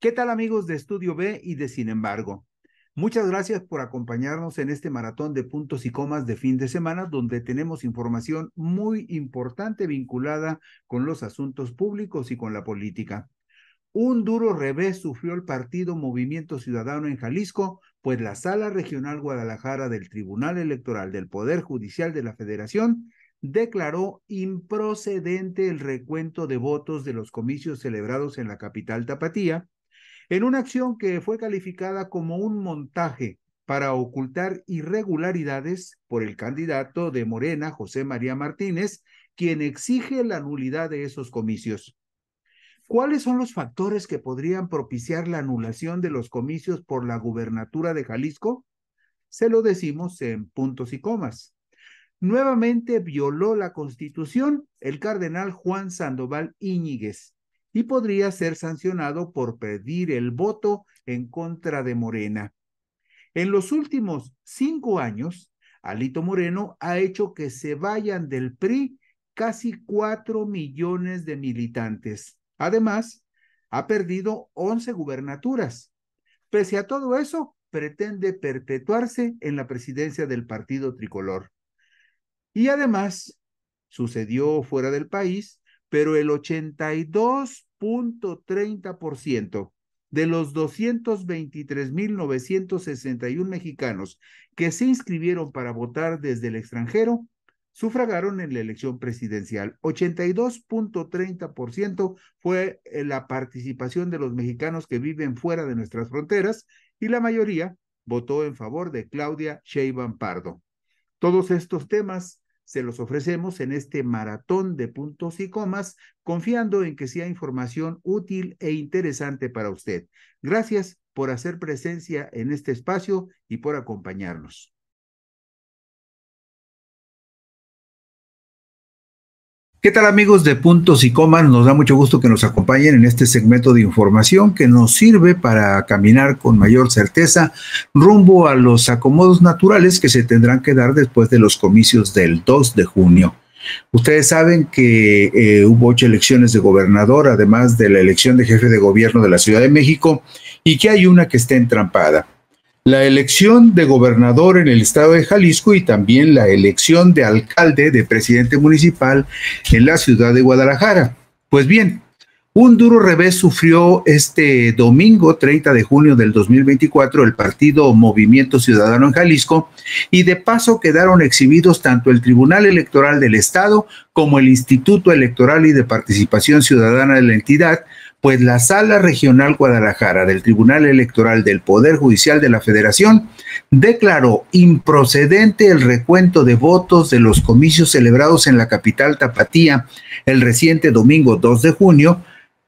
¿Qué tal amigos de Estudio B y de Sin embargo? Muchas gracias por acompañarnos en este maratón de puntos y comas de fin de semana, donde tenemos información muy importante vinculada con los asuntos públicos y con la política. Un duro revés sufrió el partido Movimiento Ciudadano en Jalisco, pues la Sala Regional Guadalajara del Tribunal Electoral del Poder Judicial de la Federación declaró improcedente el recuento de votos de los comicios celebrados en la capital tapatía, en una acción que fue calificada como un montaje para ocultar irregularidades por el candidato de Morena, José María Martínez, quien exige la nulidad de esos comicios. ¿Cuáles son los factores que podrían propiciar la anulación de los comicios por la gubernatura de Jalisco? Se lo decimos en puntos y comas. Nuevamente violó la Constitución el cardenal Juan Sandoval Íñiguez y podría ser sancionado por pedir el voto en contra de Morena. En los últimos 5 años, Alito Moreno ha hecho que se vayan del PRI casi 4 millones de militantes. Además, ha perdido 11 gubernaturas. Pese a todo eso, pretende perpetuarse en la presidencia del partido tricolor. Y además, sucedió fuera del país, pero el 82.30% de los 223,961 mexicanos que se inscribieron para votar desde el extranjero sufragaron en la elección presidencial. 82.30% fue la participación de los mexicanos que viven fuera de nuestras fronteras y la mayoría votó en favor de Claudia Sheinbaum Pardo. Todos estos temas se los ofrecemos en este maratón de puntos y comas, confiando en que sea información útil e interesante para usted. Gracias por hacer presencia en este espacio y por acompañarnos. ¿Qué tal amigos de Puntos y Comas? Nos da mucho gusto que nos acompañen en este segmento de información que nos sirve para caminar con mayor certeza rumbo a los acomodos naturales que se tendrán que dar después de los comicios del 2 de junio. Ustedes saben que hubo 8 elecciones de gobernador, además de la elección de jefe de gobierno de la Ciudad de México, y que hay una que está entrampada. La elección de gobernador en el estado de Jalisco y también la elección de alcalde, de presidente municipal en la ciudad de Guadalajara. Pues bien, un duro revés sufrió este domingo 30 de junio del 2024 el partido Movimiento Ciudadano en Jalisco, y de paso quedaron exhibidos tanto el Tribunal Electoral del Estado como el Instituto Electoral y de Participación Ciudadana de la entidad, pues la Sala Regional Guadalajara del Tribunal Electoral del Poder Judicial de la Federación declaró improcedente el recuento de votos de los comicios celebrados en la capital tapatía el reciente domingo 2 de junio,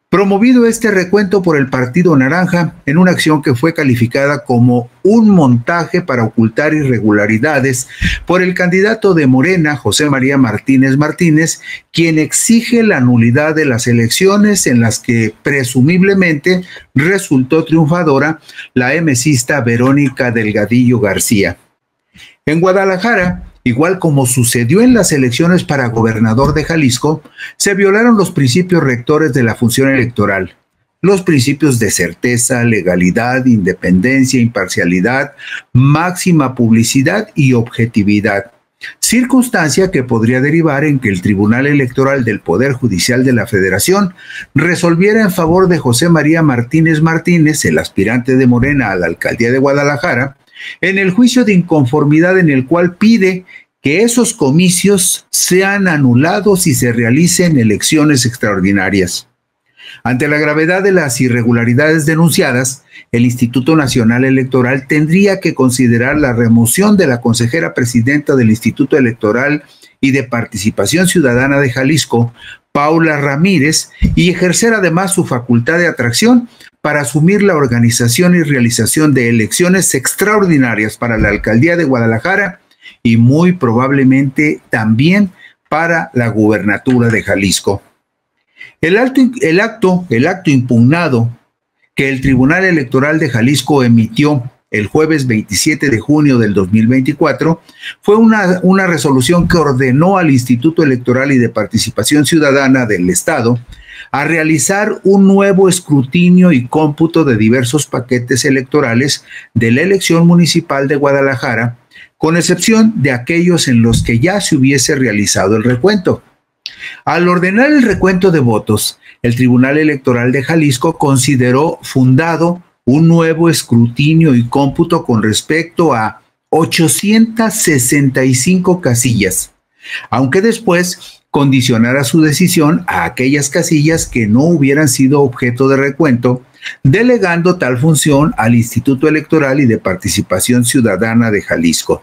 promovido este recuento por el Partido Naranja en una acción que fue calificada como un montaje para ocultar irregularidades por el candidato de Morena, José María Martínez, quien exige la nulidad de las elecciones en las que presumiblemente resultó triunfadora la emesista Verónica Delgadillo García. En Guadalajara, igual como sucedió en las elecciones para gobernador de Jalisco, se violaron los principios rectores de la función electoral, los principios de certeza, legalidad, independencia, imparcialidad, máxima publicidad y objetividad, circunstancia que podría derivar en que el Tribunal Electoral del Poder Judicial de la Federación resolviera en favor de José María Martínez, el aspirante de Morena a la alcaldía de Guadalajara, en el juicio de inconformidad en el cual pide que esos comicios sean anulados y se realicen elecciones extraordinarias. Ante la gravedad de las irregularidades denunciadas, el Instituto Nacional Electoral tendría que considerar la remoción de la consejera presidenta del Instituto Electoral y de Participación Ciudadana de Jalisco, Paula Ramírez, y ejercer además su facultad de atracción para asumir la organización y realización de elecciones extraordinarias para la alcaldía de Guadalajara y muy probablemente también para la gubernatura de Jalisco. El acto impugnado que el Tribunal Electoral de Jalisco emitió el jueves 27 de junio del 2024 fue una resolución que ordenó al Instituto Electoral y de Participación Ciudadana del Estado a realizar un nuevo escrutinio y cómputo de diversos paquetes electorales de la elección municipal de Guadalajara, con excepción de aquellos en los que ya se hubiese realizado el recuento. Al ordenar el recuento de votos, el Tribunal Electoral de Jalisco consideró fundado un nuevo escrutinio y cómputo con respecto a 865 casillas, aunque después condicionara su decisión a aquellas casillas que no hubieran sido objeto de recuento, delegando tal función al Instituto Electoral y de Participación Ciudadana de Jalisco.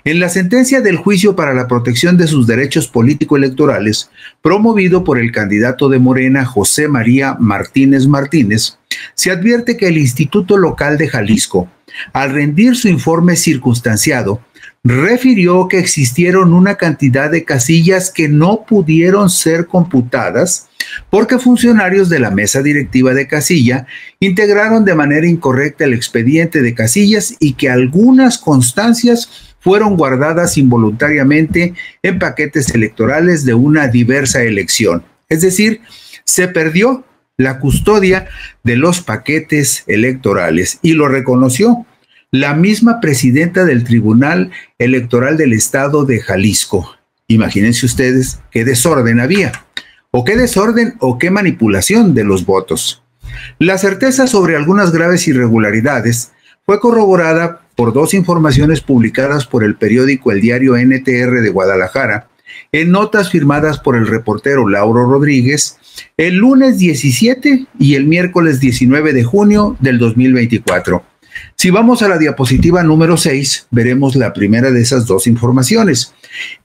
En la sentencia del juicio para la protección de sus derechos político-electorales, promovido por el candidato de Morena, José María Martínez Martínez, se advierte que el Instituto Local de Jalisco, al rendir su informe circunstanciado, refirió que existieron una cantidad de casillas que no pudieron ser computadas porque funcionarios de la mesa directiva de casilla integraron de manera incorrecta el expediente de casillas y que algunas constancias fueron guardadas involuntariamente en paquetes electorales de una diversa elección. Es decir, se perdió la custodia de los paquetes electorales y lo reconoció la misma presidenta del Tribunal Electoral del Estado de Jalisco. Imagínense ustedes qué desorden había, o qué manipulación de los votos. La certeza sobre algunas graves irregularidades fue corroborada por dos informaciones publicadas por el periódico El Diario NTR de Guadalajara, en notas firmadas por el reportero Lauro Rodríguez, el lunes 17 y el miércoles 19 de junio del 2024. Si vamos a la diapositiva número 6, veremos la primera de esas dos informaciones.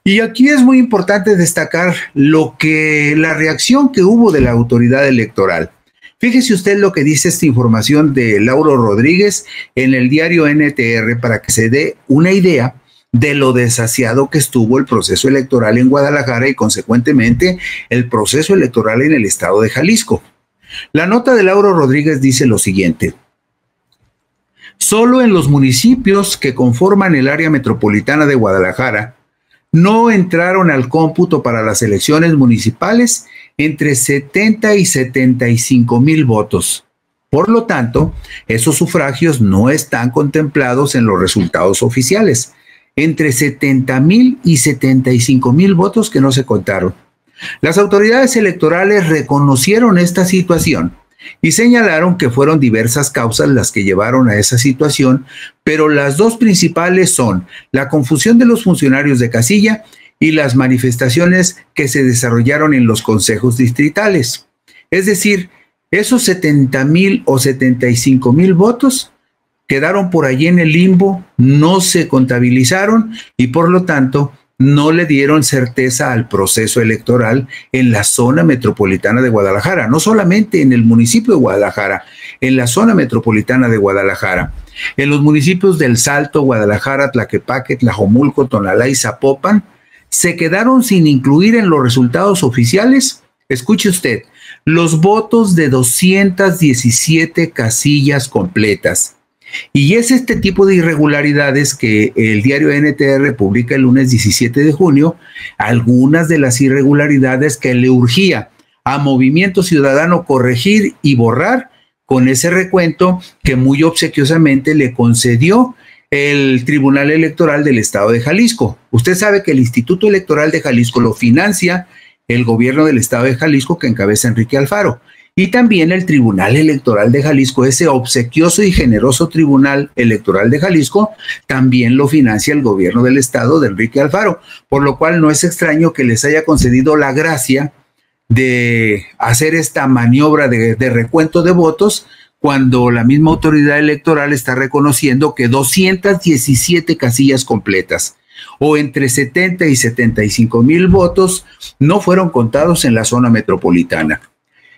Y aquí es muy importante destacar la reacción que hubo de la autoridad electoral. Fíjese usted lo que dice esta información de Lauro Rodríguez en el diario NTR para que se dé una idea de lo desasiado que estuvo el proceso electoral en Guadalajara y consecuentemente el proceso electoral en el estado de Jalisco. La nota de Lauro Rodríguez dice lo siguiente: solo en los municipios que conforman el área metropolitana de Guadalajara no entraron al cómputo para las elecciones municipales entre 70 y 75 mil votos. Por lo tanto, esos sufragios no están contemplados en los resultados oficiales. Entre 70 mil y 75 mil votos que no se contaron. Las autoridades electorales reconocieron esta situación y señalaron que fueron diversas causas las que llevaron a esa situación, pero las dos principales son la confusión de los funcionarios de casilla y las manifestaciones que se desarrollaron en los consejos distritales. Es decir, esos 70 mil o 75 mil votos quedaron por allí en el limbo, no se contabilizaron y por lo tanto no le dieron certeza al proceso electoral en la zona metropolitana de Guadalajara, no solamente en el municipio de Guadalajara, en la zona metropolitana de Guadalajara. En los municipios del Salto, Guadalajara, Tlaquepaque, Tlajomulco, Tonalá y Zapopan, se quedaron sin incluir en los resultados oficiales, escuche usted, los votos de 217 casillas completas. Y es este tipo de irregularidades que el diario NTR publica el lunes 17 de junio, algunas de las irregularidades que le urgía a Movimiento Ciudadano corregir y borrar con ese recuento que muy obsequiosamente le concedió el Tribunal Electoral del Estado de Jalisco. Usted sabe que el Instituto Electoral de Jalisco lo financia el gobierno del Estado de Jalisco que encabeza Enrique Alfaro. Y también el Tribunal Electoral de Jalisco, ese obsequioso y generoso Tribunal Electoral de Jalisco, también lo financia el gobierno del estado de Enrique Alfaro, por lo cual no es extraño que les haya concedido la gracia de hacer esta maniobra de recuento de votos cuando la misma autoridad electoral está reconociendo que 217 casillas completas o entre 70 y 75 mil votos no fueron contados en la zona metropolitana.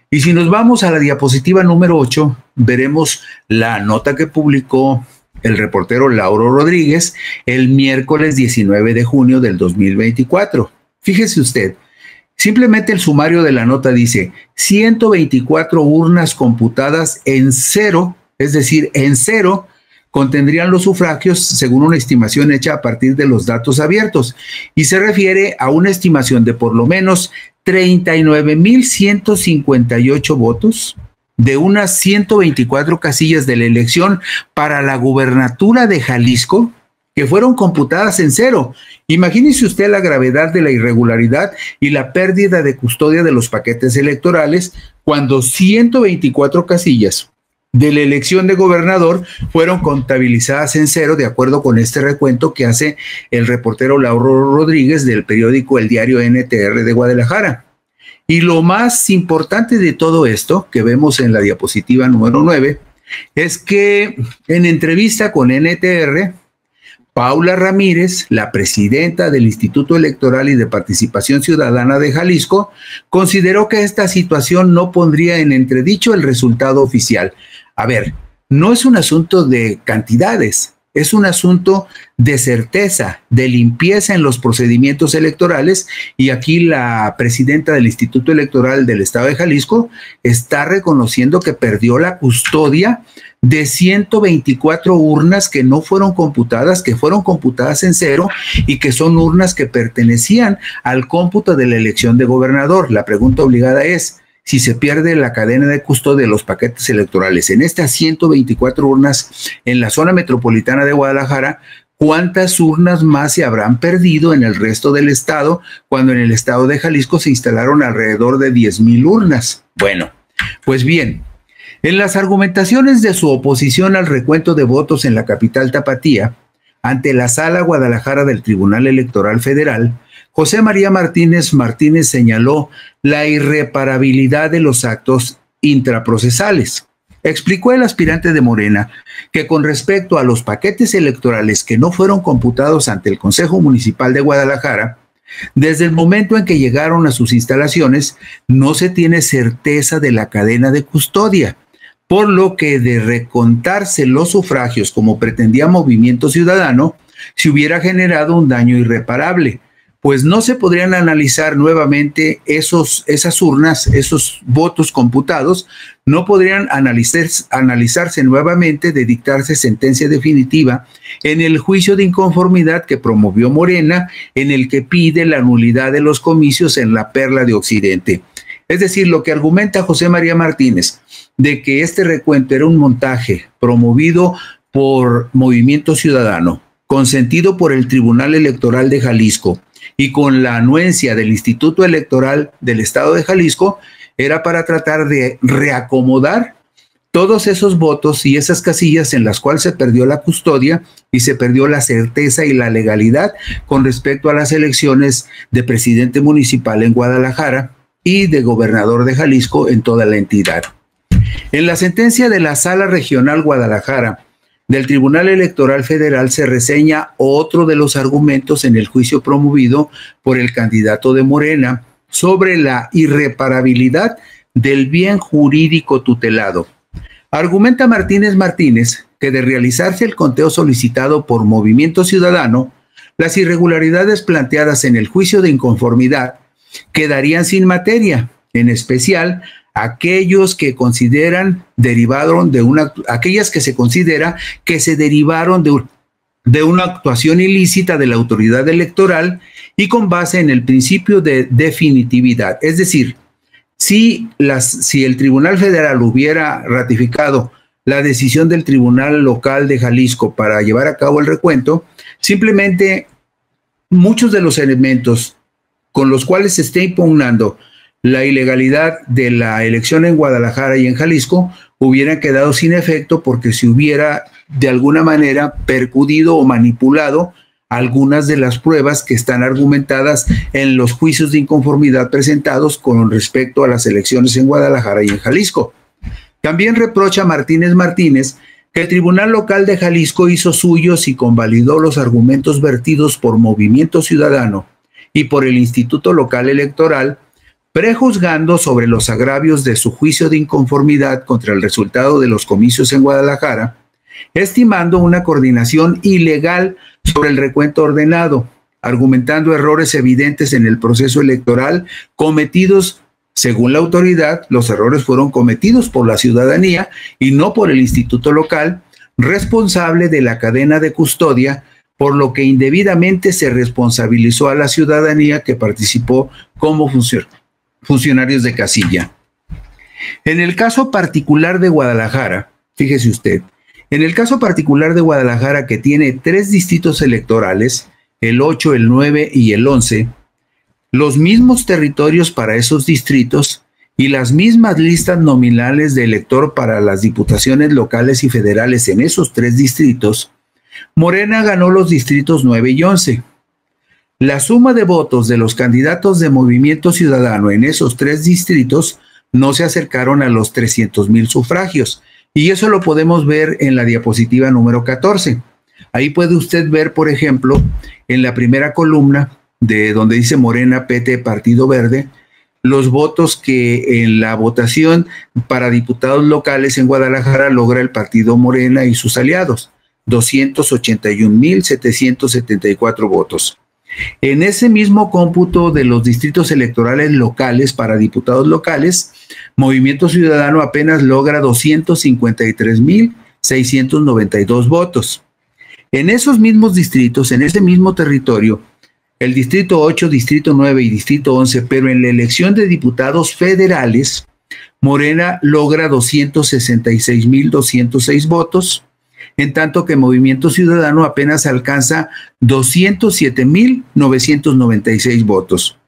Y si nos vamos a la diapositiva número 8, veremos la nota que publicó el reportero Lauro Rodríguez el miércoles 19 de junio del 2024. Fíjese usted, simplemente el sumario de la nota dice 124 urnas computadas en cero, es decir, en cero, contendrían los sufragios según una estimación hecha a partir de los datos abiertos, y se refiere a una estimación de por lo menos 39,158 votos de unas 124 casillas de la elección para la gubernatura de Jalisco, que fueron computadas en cero. Imagínese usted la gravedad de la irregularidad y la pérdida de custodia de los paquetes electorales cuando 124 casillas de la elección de gobernador fueron contabilizadas en cero, de acuerdo con este recuento que hace el reportero Lauro Rodríguez del periódico El Diario NTR de Guadalajara. Y lo más importante de todo esto, que vemos en la diapositiva número 9, es que en entrevista con NTR, Paula Ramírez, la presidenta del Instituto Electoral y de Participación Ciudadana de Jalisco, consideró que esta situación no pondría en entredicho el resultado oficial. A ver, no es un asunto de cantidades, es un asunto de certeza, de limpieza en los procedimientos electorales, y aquí la presidenta del Instituto Electoral del Estado de Jalisco está reconociendo que perdió la custodia de 124 urnas que no fueron computadas, que fueron computadas en cero y que son urnas que pertenecían al cómputo de la elección de gobernador. La pregunta obligada es, si se pierde la cadena de custodia de los paquetes electorales en estas 124 urnas en la zona metropolitana de Guadalajara, ¿cuántas urnas más se habrán perdido en el resto del estado cuando en el estado de Jalisco se instalaron alrededor de 10,000 urnas? Bueno, pues bien, en las argumentaciones de su oposición al recuento de votos en la capital tapatía, ante la Sala Guadalajara del Tribunal Electoral Federal, José María Martínez señaló la irreparabilidad de los actos intraprocesales. Explicó el aspirante de Morena que con respecto a los paquetes electorales que no fueron computados ante el Consejo Municipal de Guadalajara, desde el momento en que llegaron a sus instalaciones, no se tiene certeza de la cadena de custodia, por lo que de recontarse los sufragios como pretendía Movimiento Ciudadano, se hubiera generado un daño irreparable, pues no se podrían analizar nuevamente esas urnas, esos votos computados, no podrían analizarse nuevamente de dictarse sentencia definitiva en el juicio de inconformidad que promovió Morena, en el que pide la nulidad de los comicios en la Perla de Occidente. Es decir, lo que argumenta José María Martínez, de que este recuento era un montaje promovido por Movimiento Ciudadano, consentido por el Tribunal Electoral de Jalisco y con la anuencia del Instituto Electoral del Estado de Jalisco, era para tratar de reacomodar todos esos votos y esas casillas en las cuales se perdió la custodia y se perdió la certeza y la legalidad con respecto a las elecciones de presidente municipal en Guadalajara y de gobernador de Jalisco en toda la entidad. En la sentencia de la Sala Regional Guadalajara del Tribunal Electoral Federal se reseña otro de los argumentos en el juicio promovido por el candidato de Morena sobre la irreparabilidad del bien jurídico tutelado. Argumenta Martínez que de realizarse el conteo solicitado por Movimiento Ciudadano, las irregularidades planteadas en el juicio de inconformidad quedarían sin materia, en especial aquellos que aquellas que se considera que se derivaron de una actuación ilícita de la autoridad electoral y con base en el principio de definitividad. Es decir, si el Tribunal Federal hubiera ratificado la decisión del Tribunal Local de Jalisco para llevar a cabo el recuento, simplemente muchos de los elementos con los cuales se está impugnando la ilegalidad de la elección en Guadalajara y en Jalisco hubieran quedado sin efecto porque se hubiera de alguna manera percudido o manipulado algunas de las pruebas que están argumentadas en los juicios de inconformidad presentados con respecto a las elecciones en Guadalajara y en Jalisco. También reprocha Martínez que el Tribunal Local de Jalisco hizo suyos y convalidó los argumentos vertidos por Movimiento Ciudadano y por el Instituto Local Electoral, prejuzgando sobre los agravios de su juicio de inconformidad contra el resultado de los comicios en Guadalajara, estimando una coordinación ilegal sobre el recuento ordenado, argumentando errores evidentes en el proceso electoral cometidos, según la autoridad, los errores fueron cometidos por la ciudadanía y no por el instituto local, responsable de la cadena de custodia, por lo que indebidamente se responsabilizó a la ciudadanía que participó como funcionarios de casilla. En el caso particular de Guadalajara, fíjese usted, en el caso particular de Guadalajara, que tiene 3 distritos electorales, el 8, el 9 y el 11, los mismos territorios para esos distritos y las mismas listas nominales de elector para las diputaciones locales y federales en esos 3 distritos, Morena ganó los distritos 9 y 11. La suma de votos de los candidatos de Movimiento Ciudadano en esos 3 distritos no se acercaron a los 300,000 sufragios, y eso lo podemos ver en la diapositiva número 14. Ahí puede usted ver, por ejemplo, en la primera columna, de donde dice Morena, PT, Partido Verde, los votos que en la votación para diputados locales en Guadalajara logra el Partido Morena y sus aliados, 281,774 votos. En ese mismo cómputo de los distritos electorales locales para diputados locales, Movimiento Ciudadano apenas logra 253,692 votos. En esos mismos distritos, en ese mismo territorio, el distrito 8, distrito 9 y distrito 11, pero en la elección de diputados federales, Morena logra 266,206 votos, en tanto que Movimiento Ciudadano apenas alcanza 207,996 votos.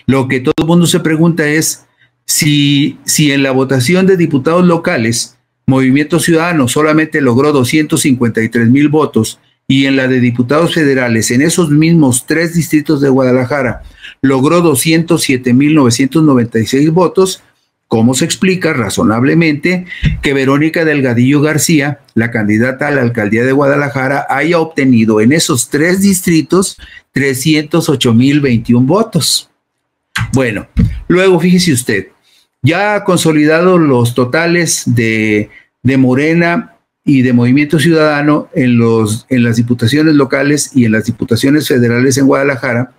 Lo que todo el mundo se pregunta es si en la votación de diputados locales, Movimiento Ciudadano solamente logró 253,000 votos, y en la de diputados federales, en esos mismos 3 distritos de Guadalajara, logró 207,996 votos, ¿cómo se explica razonablemente que Verónica Delgadillo García, la candidata a la alcaldía de Guadalajara, haya obtenido en esos 3 distritos 308,021 votos? Bueno, luego fíjese usted, ya consolidados los totales de Morena y de Movimiento Ciudadano en las diputaciones locales y en las diputaciones federales en Guadalajara,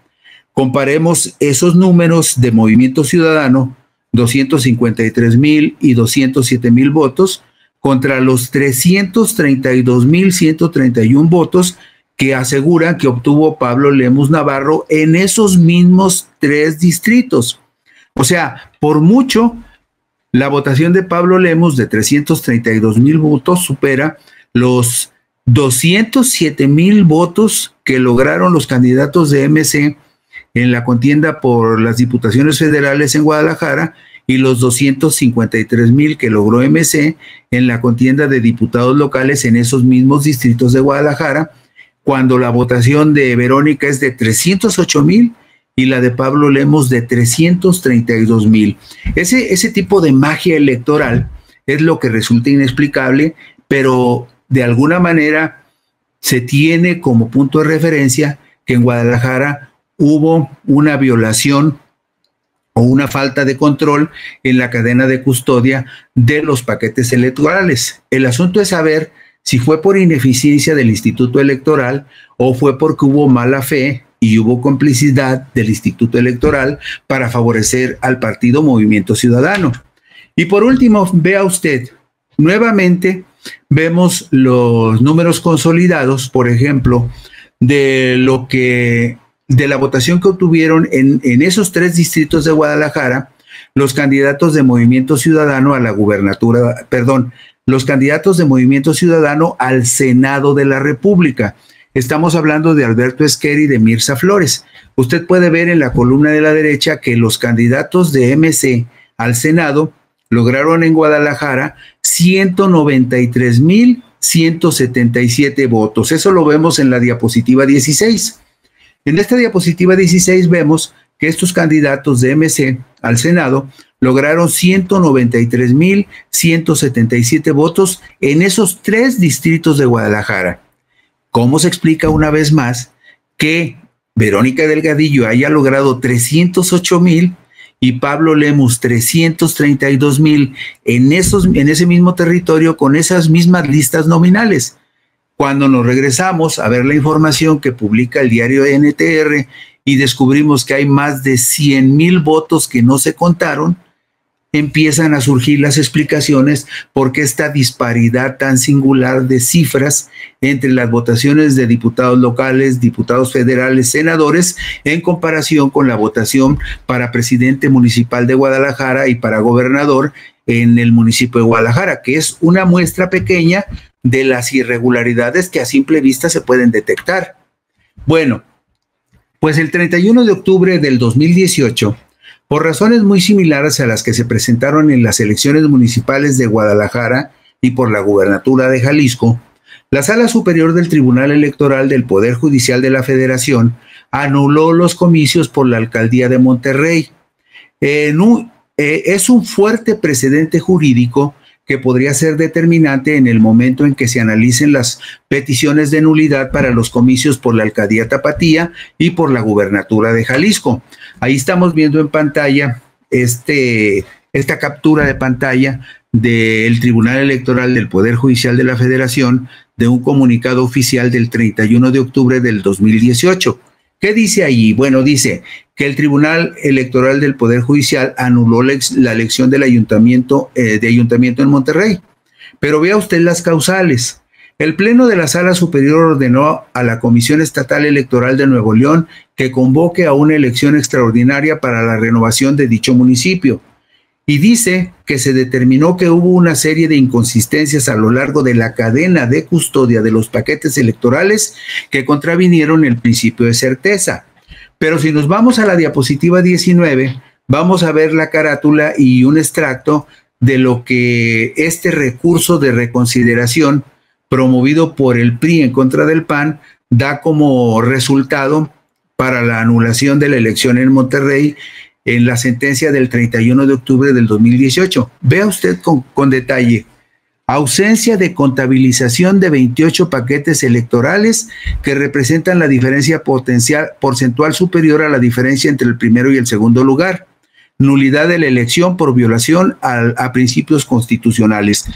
comparemos esos números de Movimiento Ciudadano, 253,000 y 207,000 votos, contra los 332,131 votos que aseguran que obtuvo Pablo Lemus Navarro en esos mismos 3 distritos. O sea, por mucho, la votación de Pablo Lemus de 332,000 votos supera los 207,000 votos que lograron los candidatos de MC en la contienda por las diputaciones federales en Guadalajara y los 253,000 que logró MC en la contienda de diputados locales en esos mismos distritos de Guadalajara, cuando la votación de Verónica es de 308,000 y la de Pablo Lemus de 332,000. Ese tipo de magia electoral es lo que resulta inexplicable, pero de alguna manera se tiene como punto de referencia que en Guadalajara hubo una violación o una falta de control en la cadena de custodia de los paquetes electorales. El asunto es saber si fue por ineficiencia del Instituto Electoral o fue porque hubo mala fe y hubo complicidad del Instituto Electoral para favorecer al partido Movimiento Ciudadano. Y por último, vea usted, nuevamente vemos los números consolidados, por ejemplo, de la votación que obtuvieron en esos 3 distritos de Guadalajara, los candidatos de Movimiento Ciudadano a la gubernatura, los candidatos de Movimiento Ciudadano al Senado de la República. Estamos hablando de Alberto Esquer y de Mirza Flores. Usted puede ver en la columna de la derecha que los candidatos de MC al Senado lograron en Guadalajara 193,177 votos. Eso lo vemos en la diapositiva 16. En esta diapositiva 16 vemos que estos candidatos de MC al Senado lograron 193,177 votos en esos 3 distritos de Guadalajara. ¿Cómo se explica una vez más que Verónica Delgadillo haya logrado 308,000 y Pablo Lemus 332,000 en ese mismo territorio con esas mismas listas nominales? Cuando nos regresamos a ver la información que publica el diario NTR y descubrimos que hay más de 100,000 votos que no se contaron, empiezan a surgir las explicaciones por qué esta disparidad tan singular de cifras entre las votaciones de diputados locales, diputados federales, senadores, en comparación con la votación para presidente municipal de Guadalajara y para gobernador en el municipio de Guadalajara, que es una muestra pequeña de las irregularidades que a simple vista se pueden detectar. Bueno, pues el 31 de octubre del 2018, por razones muy similares a las que se presentaron en las elecciones municipales de Guadalajara y por la gubernatura de Jalisco, la Sala Superior del Tribunal Electoral del Poder Judicial de la Federación anuló los comicios por la alcaldía de Monterrey. Es un fuerte precedente jurídico que podría ser determinante en el momento en que se analicen las peticiones de nulidad para los comicios por la alcaldía Tapatía y por la gubernatura de Jalisco. Ahí estamos viendo en pantalla esta captura de pantalla del Tribunal Electoral del Poder Judicial de la Federación de un comunicado oficial del 31 de octubre del 2018. ¿Qué dice allí? Bueno, dice que el Tribunal Electoral del Poder Judicial anuló la elección del ayuntamiento en Monterrey. Pero vea usted las causales. El Pleno de la Sala Superior ordenó a la Comisión Estatal Electoral de Nuevo León que convoque a una elección extraordinaria para la renovación de dicho municipio. Y dice que se determinó que hubo una serie de inconsistencias a lo largo de la cadena de custodia de los paquetes electorales que contravinieron el principio de certeza. Pero si nos vamos a la diapositiva 19, vamos a ver la carátula y un extracto de lo que este recurso de reconsideración promovido por el PRI en contra del PAN da como resultado para la anulación de la elección en Monterrey en la sentencia del 31 de octubre del 2018. Vea usted con detalle. Ausencia de contabilización de 28 paquetes electorales que representan la diferencia porcentual superior a la diferencia entre el primero y el segundo lugar. Nulidad de la elección por violación a principios constitucionales.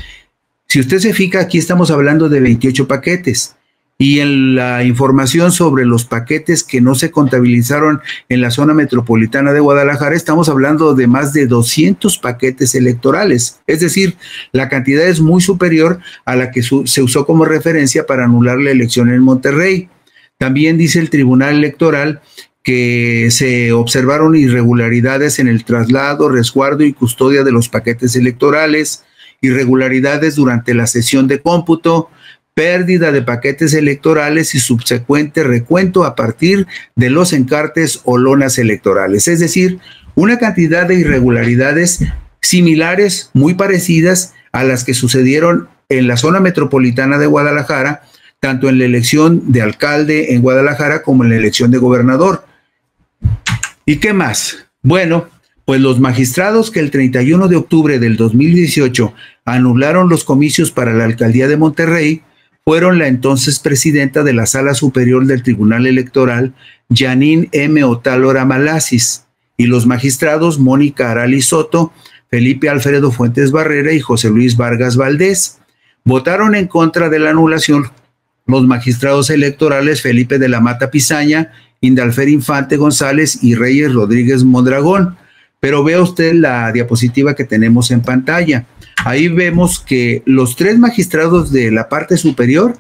Si usted se fija, aquí estamos hablando de 28 paquetes. Y en la información sobre los paquetes que no se contabilizaron en la zona metropolitana de Guadalajara, estamos hablando de más de 200 paquetes electorales. Es decir, la cantidad es muy superior a la que se usó como referencia para anular la elección en Monterrey. También dice el Tribunal Electoral que se observaron irregularidades en el traslado, resguardo y custodia de los paquetes electorales, irregularidades durante la sesión de cómputo, pérdida de paquetes electorales y subsecuente recuento a partir de los encartes o lonas electorales. Es decir, una cantidad de irregularidades similares, muy parecidas a las que sucedieron en la zona metropolitana de Guadalajara, tanto en la elección de alcalde en Guadalajara como en la elección de gobernador. ¿Y qué más? Bueno, pues los magistrados que el 31 de octubre del 2018 anularon los comicios para la alcaldía de Monterrey fueron la entonces presidenta de la Sala Superior del Tribunal Electoral, Janine M. Otálora Malasis, y los magistrados Mónica Arali Soto, Felipe Alfredo Fuentes Barrera y José Luis Vargas Valdés. Votaron en contra de la anulación los magistrados electorales Felipe de la Mata Pizaña, Indalfer Infante González y Reyes Rodríguez Mondragón. Pero vea usted la diapositiva que tenemos en pantalla. Ahí vemos que los 3 magistrados de la parte superior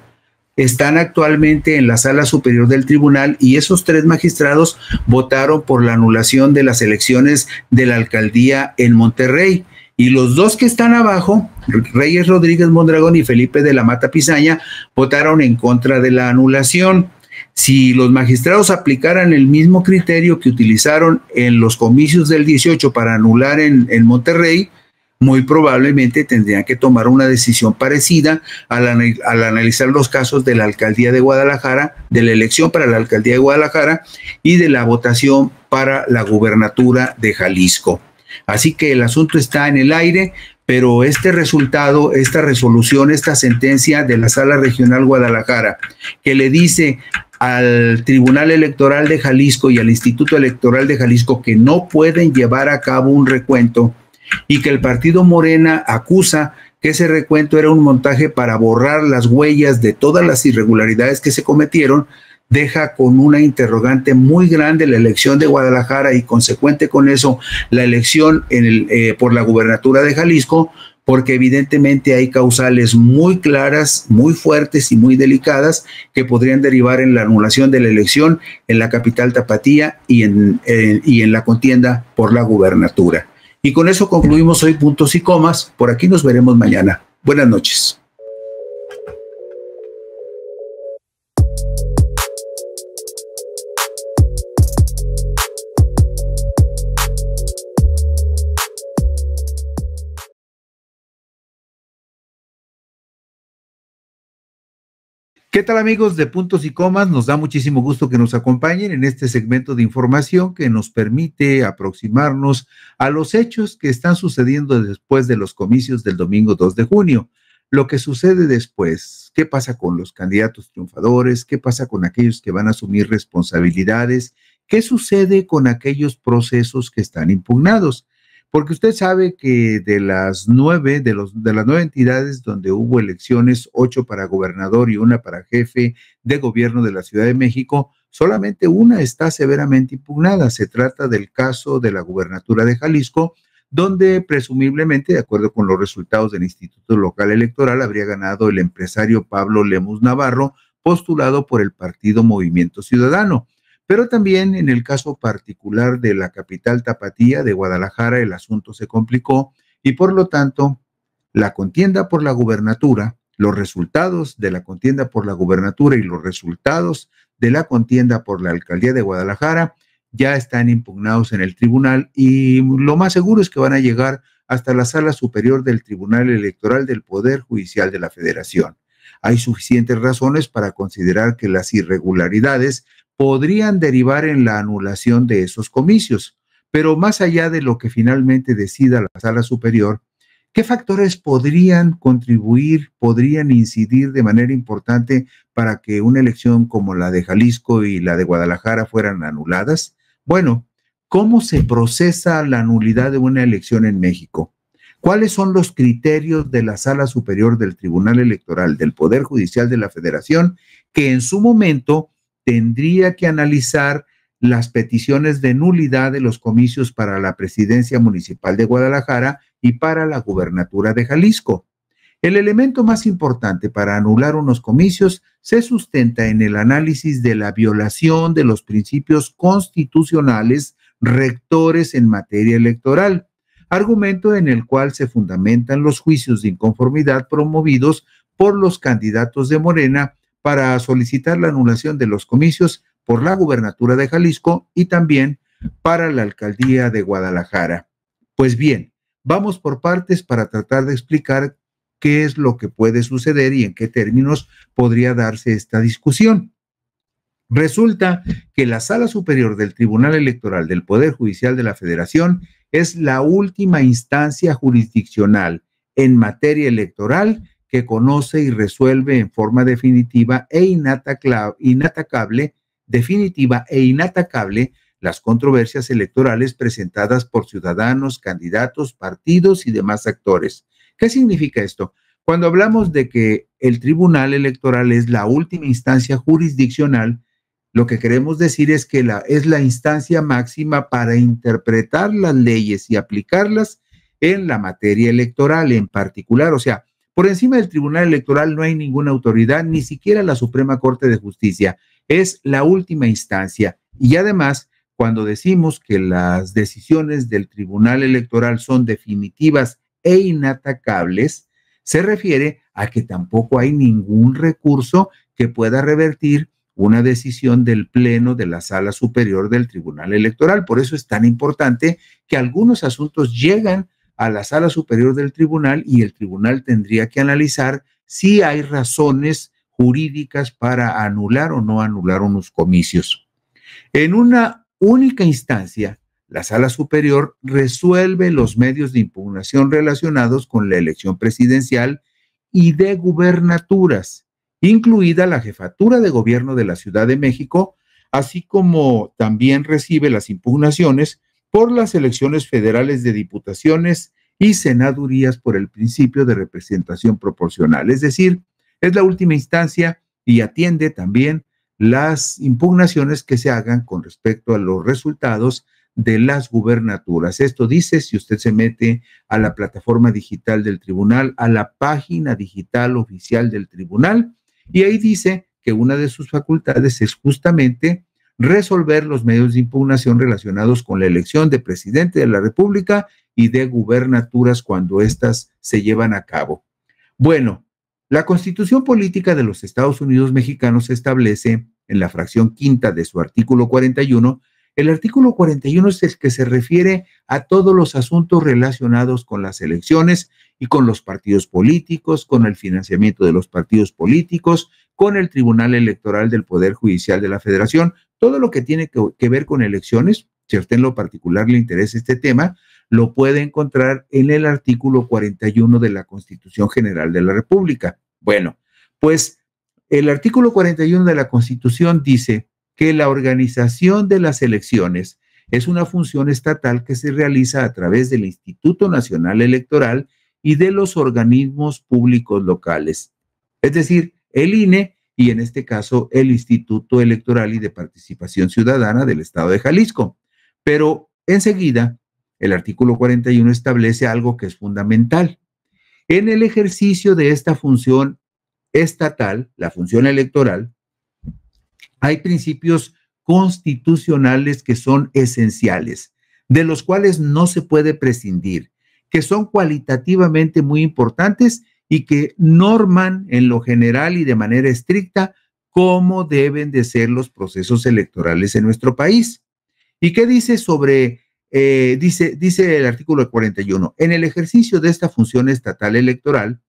están actualmente en la Sala Superior del Tribunal y esos 3 magistrados votaron por la anulación de las elecciones de la alcaldía en Monterrey. Y los 2 que están abajo, Reyes Rodríguez Mondragón y Felipe de la Mata Pizaña, votaron en contra de la anulación. Si los magistrados aplicaran el mismo criterio que utilizaron en los comicios del 18 para anular en Monterrey, muy probablemente tendrían que tomar una decisión parecida al analizar los casos de la alcaldía de Guadalajara, de la elección para la alcaldía de Guadalajara y de la votación para la gubernatura de Jalisco. Así que el asunto está en el aire, pero este resultado, esta resolución, esta sentencia de la Sala Regional Guadalajara, que le dice al Tribunal Electoral de Jalisco y al Instituto Electoral de Jalisco que no pueden llevar a cabo un recuento, y que el partido Morena acusa que ese recuento era un montaje para borrar las huellas de todas las irregularidades que se cometieron, deja con una interrogante muy grande la elección de Guadalajara y consecuente con eso la elección por la gubernatura de Jalisco, porque evidentemente hay causales muy claras, muy fuertes y muy delicadas que podrían derivar en la anulación de la elección en la capital tapatía y en la contienda por la gubernatura. Y con eso concluimos hoy Puntos y Comas. Por aquí nos veremos mañana. Buenas noches. ¿Qué tal amigos de Puntos y Comas? Nos da muchísimo gusto que nos acompañen en este segmento de información que nos permite aproximarnos a los hechos que están sucediendo después de los comicios del domingo 2 de junio. Lo que sucede después, qué pasa con los candidatos triunfadores, qué pasa con aquellos que van a asumir responsabilidades, qué sucede con aquellos procesos que están impugnados. Porque usted sabe que de las nueve entidades donde hubo elecciones, 8 para gobernador y 1 para jefe de gobierno de la Ciudad de México, solamente una está severamente impugnada. Se trata del caso de la gubernatura de Jalisco, donde presumiblemente, de acuerdo con los resultados del Instituto Local Electoral, habría ganado el empresario Pablo Lemus Navarro, postulado por el partido Movimiento Ciudadano. Pero también en el caso particular de la capital tapatía de Guadalajara, el asunto se complicó y por lo tanto la contienda por la gubernatura, los resultados de la contienda por la gubernatura y los resultados de la contienda por la alcaldía de Guadalajara ya están impugnados en el tribunal y lo más seguro es que van a llegar hasta la sala superior del Tribunal Electoral del Poder Judicial de la Federación. Hay suficientes razones para considerar que las irregularidades podrían derivar en la anulación de esos comicios. Pero más allá de lo que finalmente decida la sala superior, ¿qué factores podrían contribuir, podrían incidir de manera importante para que una elección como la de Jalisco y la de Guadalajara fueran anuladas? Bueno, ¿cómo se procesa la nulidad de una elección en México? ¿Cuáles son los criterios de la Sala Superior del Tribunal Electoral del Poder Judicial de la Federación que en su momento tendría que analizar las peticiones de nulidad de los comicios para la presidencia municipal de Guadalajara y para la gubernatura de Jalisco? El elemento más importante para anular unos comicios se sustenta en el análisis de la violación de los principios constitucionales rectores en materia electoral, argumento en el cual se fundamentan los juicios de inconformidad promovidos por los candidatos de Morena para solicitar la anulación de los comicios por la gubernatura de Jalisco y también para la alcaldía de Guadalajara. Pues bien, vamos por partes para tratar de explicar qué es lo que puede suceder y en qué términos podría darse esta discusión. Resulta que la Sala Superior del Tribunal Electoral del Poder Judicial de la Federación es la última instancia jurisdiccional en materia electoral que conoce y resuelve en forma definitiva e inatacable las controversias electorales presentadas por ciudadanos, candidatos, partidos y demás actores. ¿Qué significa esto? Cuando hablamos de que el Tribunal Electoral es la última instancia jurisdiccional, lo que queremos decir es que es la instancia máxima para interpretar las leyes y aplicarlas en la materia electoral en particular. O sea, por encima del Tribunal Electoral no hay ninguna autoridad, ni siquiera la Suprema Corte de Justicia. Es la última instancia. Y además, cuando decimos que las decisiones del Tribunal Electoral son definitivas e inatacables, se refiere a que tampoco hay ningún recurso que pueda revertir una decisión del Pleno de la Sala Superior del Tribunal Electoral. Por eso es tan importante que algunos asuntos llegan a la Sala Superior del Tribunal y el Tribunal tendría que analizar si hay razones jurídicas para anular o no anular unos comicios. En una única instancia, la Sala Superior resuelve los medios de impugnación relacionados con la elección presidencial y de gubernaturas, incluida la jefatura de gobierno de la Ciudad de México, así como también recibe las impugnaciones por las elecciones federales de diputaciones y senadurías por el principio de representación proporcional. Es decir, es la última instancia y atiende también las impugnaciones que se hagan con respecto a los resultados de las gubernaturas. Esto dice, si usted se mete a la plataforma digital del tribunal, a la página digital oficial del tribunal, y ahí dice que una de sus facultades es justamente resolver los medios de impugnación relacionados con la elección de presidente de la República y de gubernaturas cuando éstas se llevan a cabo. Bueno, la Constitución Política de los Estados Unidos Mexicanos establece en la fracción quinta de su artículo 41, el artículo 41 es el que se refiere a todos los asuntos relacionados con las elecciones y con los partidos políticos, con el financiamiento de los partidos políticos, con el Tribunal Electoral del Poder Judicial de la Federación, todo lo que tiene que ver con elecciones. Si a usted en lo particular le interesa este tema, lo puede encontrar en el artículo 41 de la Constitución General de la República. Bueno, pues el artículo 41 de la Constitución dice que la organización de las elecciones es una función estatal que se realiza a través del Instituto Nacional Electoral y de los organismos públicos locales, es decir, el INE y en este caso el Instituto Electoral y de Participación Ciudadana del Estado de Jalisco. Pero enseguida, el artículo 41 establece algo que es fundamental. En el ejercicio de esta función estatal, la función electoral, hay principios constitucionales que son esenciales, de los cuales no se puede prescindir, que son cualitativamente muy importantes y que norman en lo general y de manera estricta cómo deben de ser los procesos electorales en nuestro país. ¿Y qué dice sobre, dice el artículo 41? En el ejercicio de esta función estatal electoral,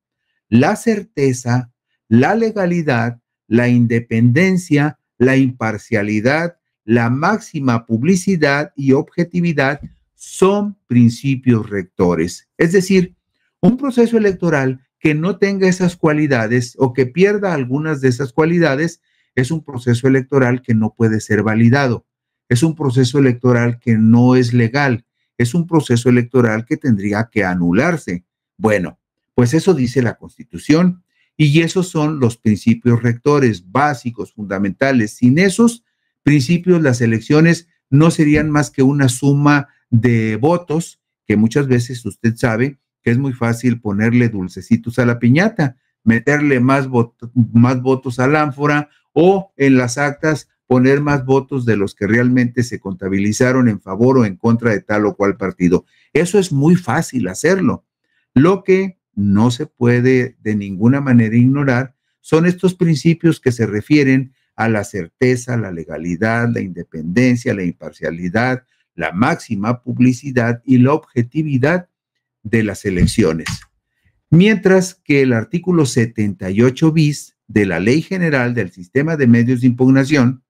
la certeza, la legalidad, la independencia, la imparcialidad, la máxima publicidad y objetividad son principios rectores. Es decir, un proceso electoral que no tenga esas cualidades o que pierda algunas de esas cualidades es un proceso electoral que no puede ser validado. Es un proceso electoral que no es legal. Es un proceso electoral que tendría que anularse. Bueno, pues eso dice la Constitución. Y esos son los principios rectores básicos, fundamentales. Sin esos principios, las elecciones no serían más que una suma de votos, que muchas veces usted sabe que es muy fácil ponerle dulcecitos a la piñata, meterle más votos a la ánfora o en las actas poner más votos de los que realmente se contabilizaron en favor o en contra de tal o cual partido. Eso es muy fácil hacerlo. Lo que no se puede de ninguna manera ignorar son estos principios que se refieren a la certeza, la legalidad, la independencia, la imparcialidad, la máxima publicidad y la objetividad de las elecciones. Mientras que el artículo 78 bis de la Ley General del Sistema de Medios de Impugnación,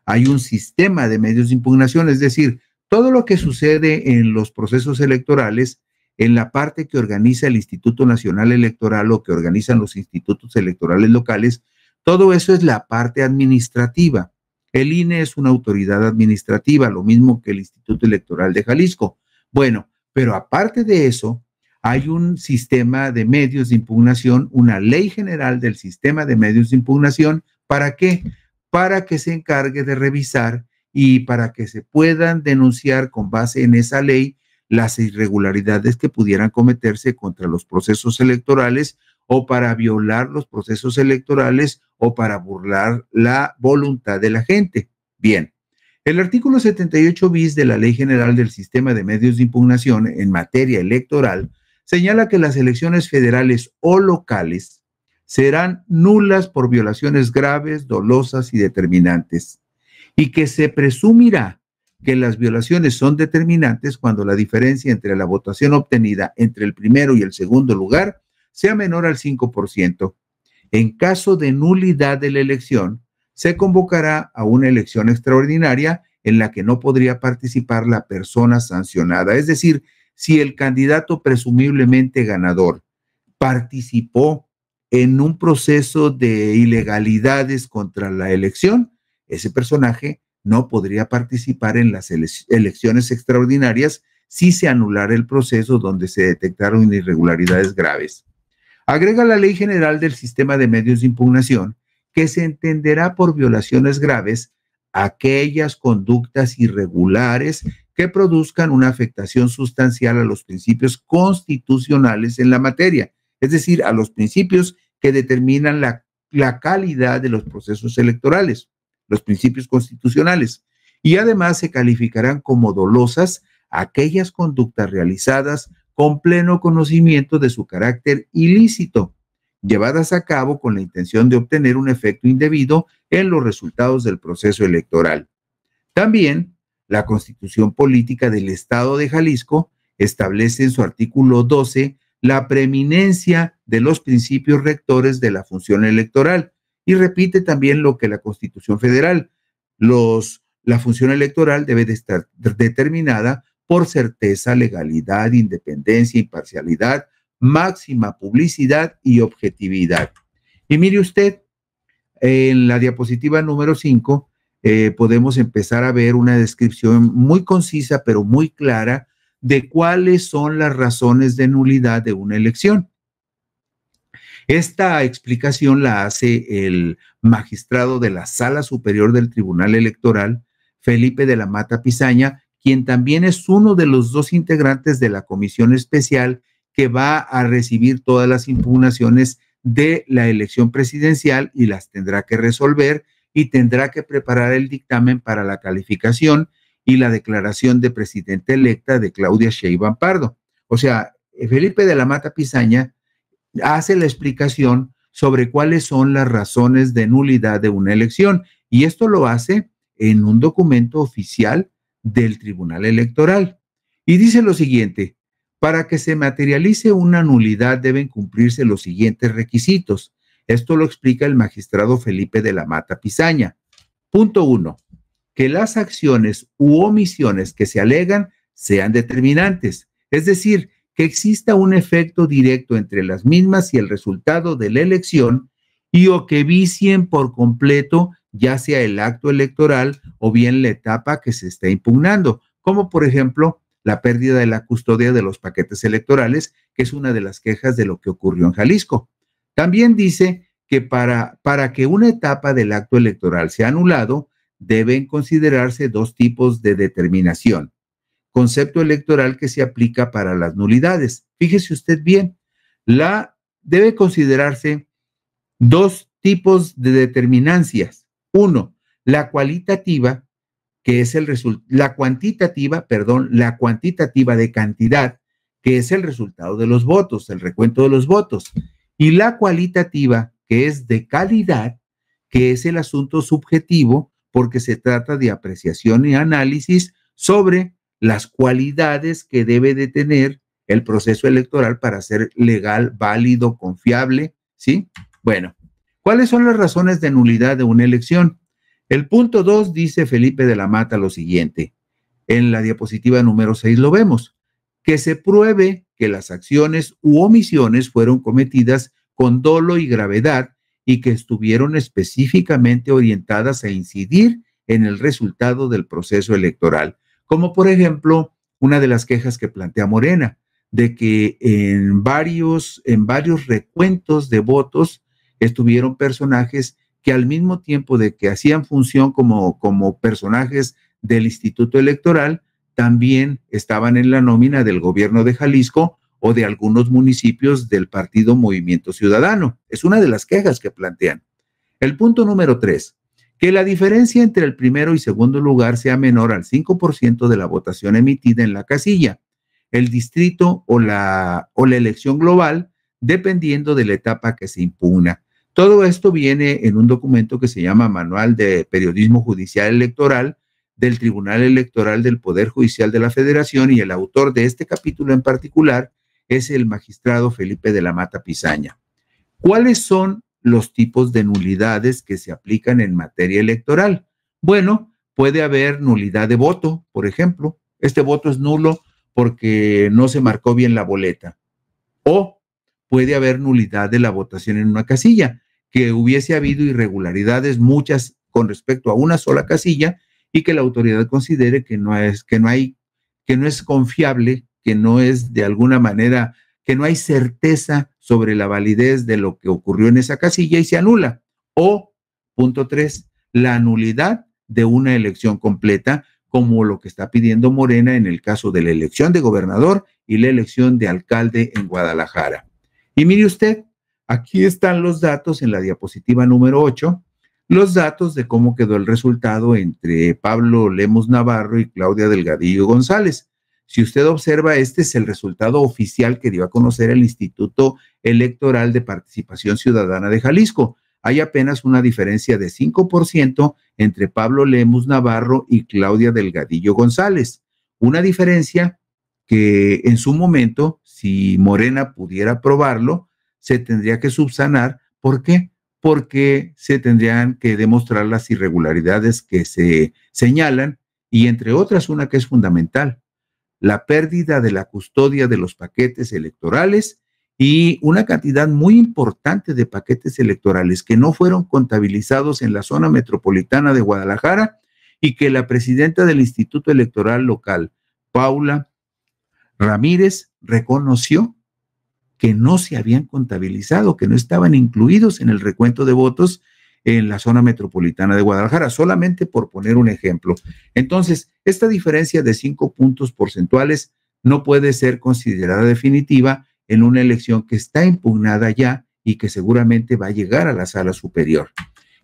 hay un sistema de medios de impugnación, es decir, todo lo que sucede en los procesos electorales, en la parte que organiza el Instituto Nacional Electoral o que organizan los institutos electorales locales, todo eso es la parte administrativa. El INE es una autoridad administrativa, lo mismo que el Instituto Electoral de Jalisco. Bueno, pero aparte de eso, hay un sistema de medios de impugnación, una ley general del sistema de medios de impugnación. ¿Para qué? Para que se encargue de revisar y para que se puedan denunciar con base en esa ley las irregularidades que pudieran cometerse contra los procesos electorales o para violar los procesos electorales o para burlar la voluntad de la gente. Bien, el artículo 78 bis de la Ley General del Sistema de Medios de Impugnación en materia electoral señala que las elecciones federales o locales serán nulas por violaciones graves, dolosas y determinantes, y que se presumirá que las violaciones son determinantes cuando la diferencia entre la votación obtenida entre el primero y el segundo lugar sea menor al 5%. En caso de nulidad de la elección, se convocará a una elección extraordinaria en la que no podría participar la persona sancionada. Es decir, si el candidato presumiblemente ganador participó en un proceso de ilegalidades contra la elección, ese personaje no podría participar en las elecciones extraordinarias si se anulara el proceso donde se detectaron irregularidades graves. Agrega la Ley General del Sistema de Medios de Impugnación que se entenderá por violaciones graves aquellas conductas irregulares que produzcan una afectación sustancial a los principios constitucionales en la materia, es decir, a los principios que determinan la calidad de los procesos electorales, los principios constitucionales. Y además se calificarán como dolosas aquellas conductas realizadas con pleno conocimiento de su carácter ilícito, llevadas a cabo con la intención de obtener un efecto indebido en los resultados del proceso electoral. También, la Constitución Política del Estado de Jalisco establece en su artículo 12 la preeminencia de los principios rectores de la función electoral y repite también lo que la Constitución Federal. La función electoral debe de estar determinada por certeza, legalidad, independencia, imparcialidad, máxima publicidad y objetividad. Y mire usted, en la diapositiva número 5 podemos empezar a ver una descripción muy concisa pero muy clara de cuáles son las razones de nulidad de una elección. Esta explicación la hace el magistrado de la Sala Superior del Tribunal Electoral, Felipe de la Mata Pizaña, quien también es uno de los dos integrantes de la comisión especial que va a recibir todas las impugnaciones de la elección presidencial y las tendrá que resolver y tendrá que preparar el dictamen para la calificación y la declaración de presidenta electa de Claudia Sheinbaum Pardo. O sea, Felipe de la Mata Pizaña hace la explicación sobre cuáles son las razones de nulidad de una elección y esto lo hace en un documento oficial del Tribunal Electoral. Y dice lo siguiente: para que se materialice una nulidad deben cumplirse los siguientes requisitos. Esto lo explica el magistrado Felipe de la Mata Pizaña. Punto 1. Que las acciones u omisiones que se alegan sean determinantes, es decir, que exista un efecto directo entre las mismas y el resultado de la elección y o que vicien por completo ya sea el acto electoral o bien la etapa que se está impugnando, como por ejemplo la pérdida de la custodia de los paquetes electorales, que es una de las quejas de lo que ocurrió en Jalisco. También dice que para que una etapa del acto electoral sea anulado, deben considerarse dos tipos de determinación. Concepto electoral que se aplica para las nulidades. Fíjese usted bien, debe considerarse dos tipos de determinancias. Uno, la cualitativa, que es la cuantitativa de cantidad, que es el resultado de los votos, el recuento de los votos, y la cualitativa, que es de calidad, que es el asunto subjetivo, porque se trata de apreciación y análisis sobre las cualidades que debe de tener el proceso electoral para ser legal, válido, confiable, ¿sí? Bueno, ¿cuáles son las razones de nulidad de una elección? El punto 2 dice Felipe de la Mata lo siguiente. En la diapositiva número 6 lo vemos. Que se pruebe que las acciones u omisiones fueron cometidas con dolo y gravedad y que estuvieron específicamente orientadas a incidir en el resultado del proceso electoral. Como por ejemplo, una de las quejas que plantea Morena, de que en varios recuentos de votos estuvieron personajes que al mismo tiempo de que hacían función como personajes del Instituto Electoral, también estaban en la nómina del gobierno de Jalisco o de algunos municipios del partido Movimiento Ciudadano. Es una de las quejas que plantean. El punto número 3, que la diferencia entre el primero y segundo lugar sea menor al 5% de la votación emitida en la casilla, el distrito o la elección global, dependiendo de la etapa que se impugna. Todo esto viene en un documento que se llama Manual de Periodismo Judicial Electoral del Tribunal Electoral del Poder Judicial de la Federación, y el autor de este capítulo en particular es el magistrado Felipe de la Mata Pizaña. ¿Cuáles son los tipos de nulidades que se aplican en materia electoral? Bueno, puede haber nulidad de voto, por ejemplo. Este voto es nulo porque no se marcó bien la boleta. O puede haber nulidad de la votación en una casilla, que hubiese habido irregularidades, muchas con respecto a una sola casilla, y que la autoridad considere que no es confiable, que no es de alguna manera, que no hay certeza sobre la validez de lo que ocurrió en esa casilla y se anula. O Punto 3, la nulidad de una elección completa, como lo que está pidiendo Morena en el caso de la elección de gobernador y la elección de alcalde en Guadalajara. Y mire usted, aquí están los datos en la diapositiva número 8, los datos de cómo quedó el resultado entre Pablo Lemos Navarro y Claudia Delgadillo González. Si usted observa, este es el resultado oficial que dio a conocer el Instituto Electoral de Participación Ciudadana de Jalisco. Hay apenas una diferencia de 5% entre Pablo Lemos Navarro y Claudia Delgadillo González. Una diferencia que en su momento, si Morena pudiera aprobarlo, se tendría que subsanar. ¿Por qué? Porque se tendrían que demostrar las irregularidades que se señalan y entre otras una que es fundamental, la pérdida de la custodia de los paquetes electorales y una cantidad muy importante de paquetes electorales que no fueron contabilizados en la zona metropolitana de Guadalajara y que la presidenta del Instituto Electoral local, Paula Ramírez, reconoció que no se habían contabilizado, que no estaban incluidos en el recuento de votos en la zona metropolitana de Guadalajara, solamente por poner un ejemplo. Entonces, esta diferencia de 5 puntos porcentuales no puede ser considerada definitiva en una elección que está impugnada ya y que seguramente va a llegar a la sala superior.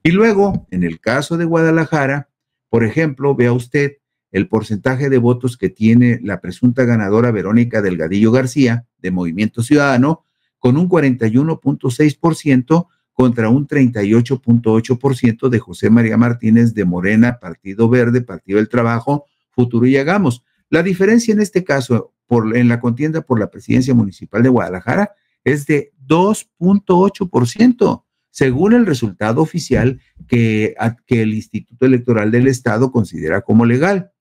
Y luego, en el caso de Guadalajara, por ejemplo, vea usted el porcentaje de votos que tiene la presunta ganadora Verónica Delgadillo García de Movimiento Ciudadano, con un 41.6% contra un 38.8% de José María Martínez de Morena, Partido Verde, Partido del Trabajo, Futuro y Hagamos. La diferencia en este caso, en la contienda por la presidencia municipal de Guadalajara, es de 2.8%, según el resultado oficial que el Instituto Electoral del Estado considera como legal.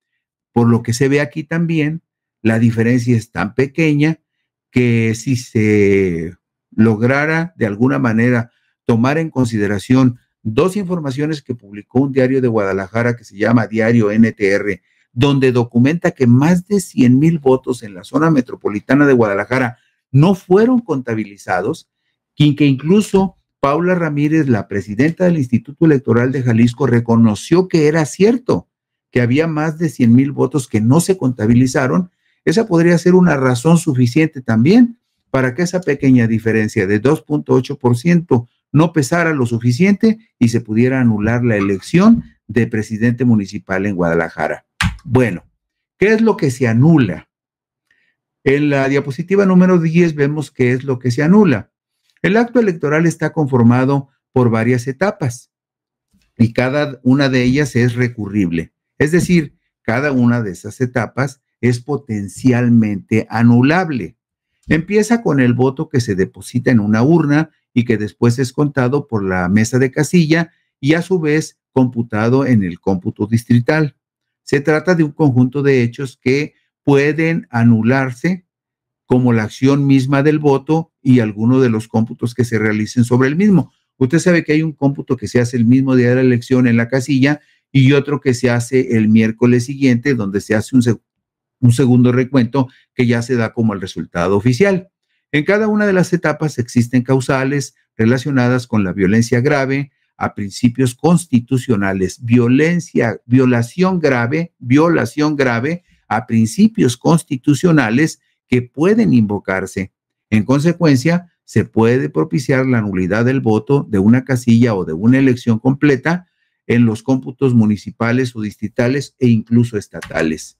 Por lo que se ve aquí también, la diferencia es tan pequeña que si se lograra de alguna manera tomar en consideración dos informaciones que publicó un diario de Guadalajara que se llama Diario NTR, donde documenta que más de 100,000 votos en la zona metropolitana de Guadalajara no fueron contabilizados, que incluso Paula Ramírez, la presidenta del Instituto Electoral de Jalisco, reconoció que era cierto, que había más de 100,000 votos que no se contabilizaron. Esa podría ser una razón suficiente también para que esa pequeña diferencia de 2.8% no pesara lo suficiente y se pudiera anular la elección de presidente municipal en Guadalajara. Bueno, ¿qué es lo que se anula? En la diapositiva número 10 vemos qué es lo que se anula. El acto electoral está conformado por varias etapas y cada una de ellas es recurrible. Es decir, cada una de esas etapas es potencialmente anulable. Empieza con el voto que se deposita en una urna y que después es contado por la mesa de casilla y a su vez computado en el cómputo distrital. Se trata de un conjunto de hechos que pueden anularse, como la acción misma del voto y alguno de los cómputos que se realicen sobre el mismo. Usted sabe que hay un cómputo que se hace el mismo día de la elección en la casilla y otro que se hace el miércoles siguiente, donde se hace un segundo recuento que ya se da como el resultado oficial. En cada una de las etapas existen causales relacionadas con la violencia grave, a principios constitucionales, violación grave a principios constitucionales que pueden invocarse. En consecuencia, se puede propiciar la nulidad del voto de una casilla o de una elección completa en los cómputos municipales o distritales e incluso estatales.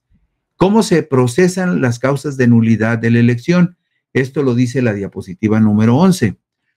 ¿Cómo se procesan las causas de nulidad de la elección? Esto lo dice la diapositiva número 11.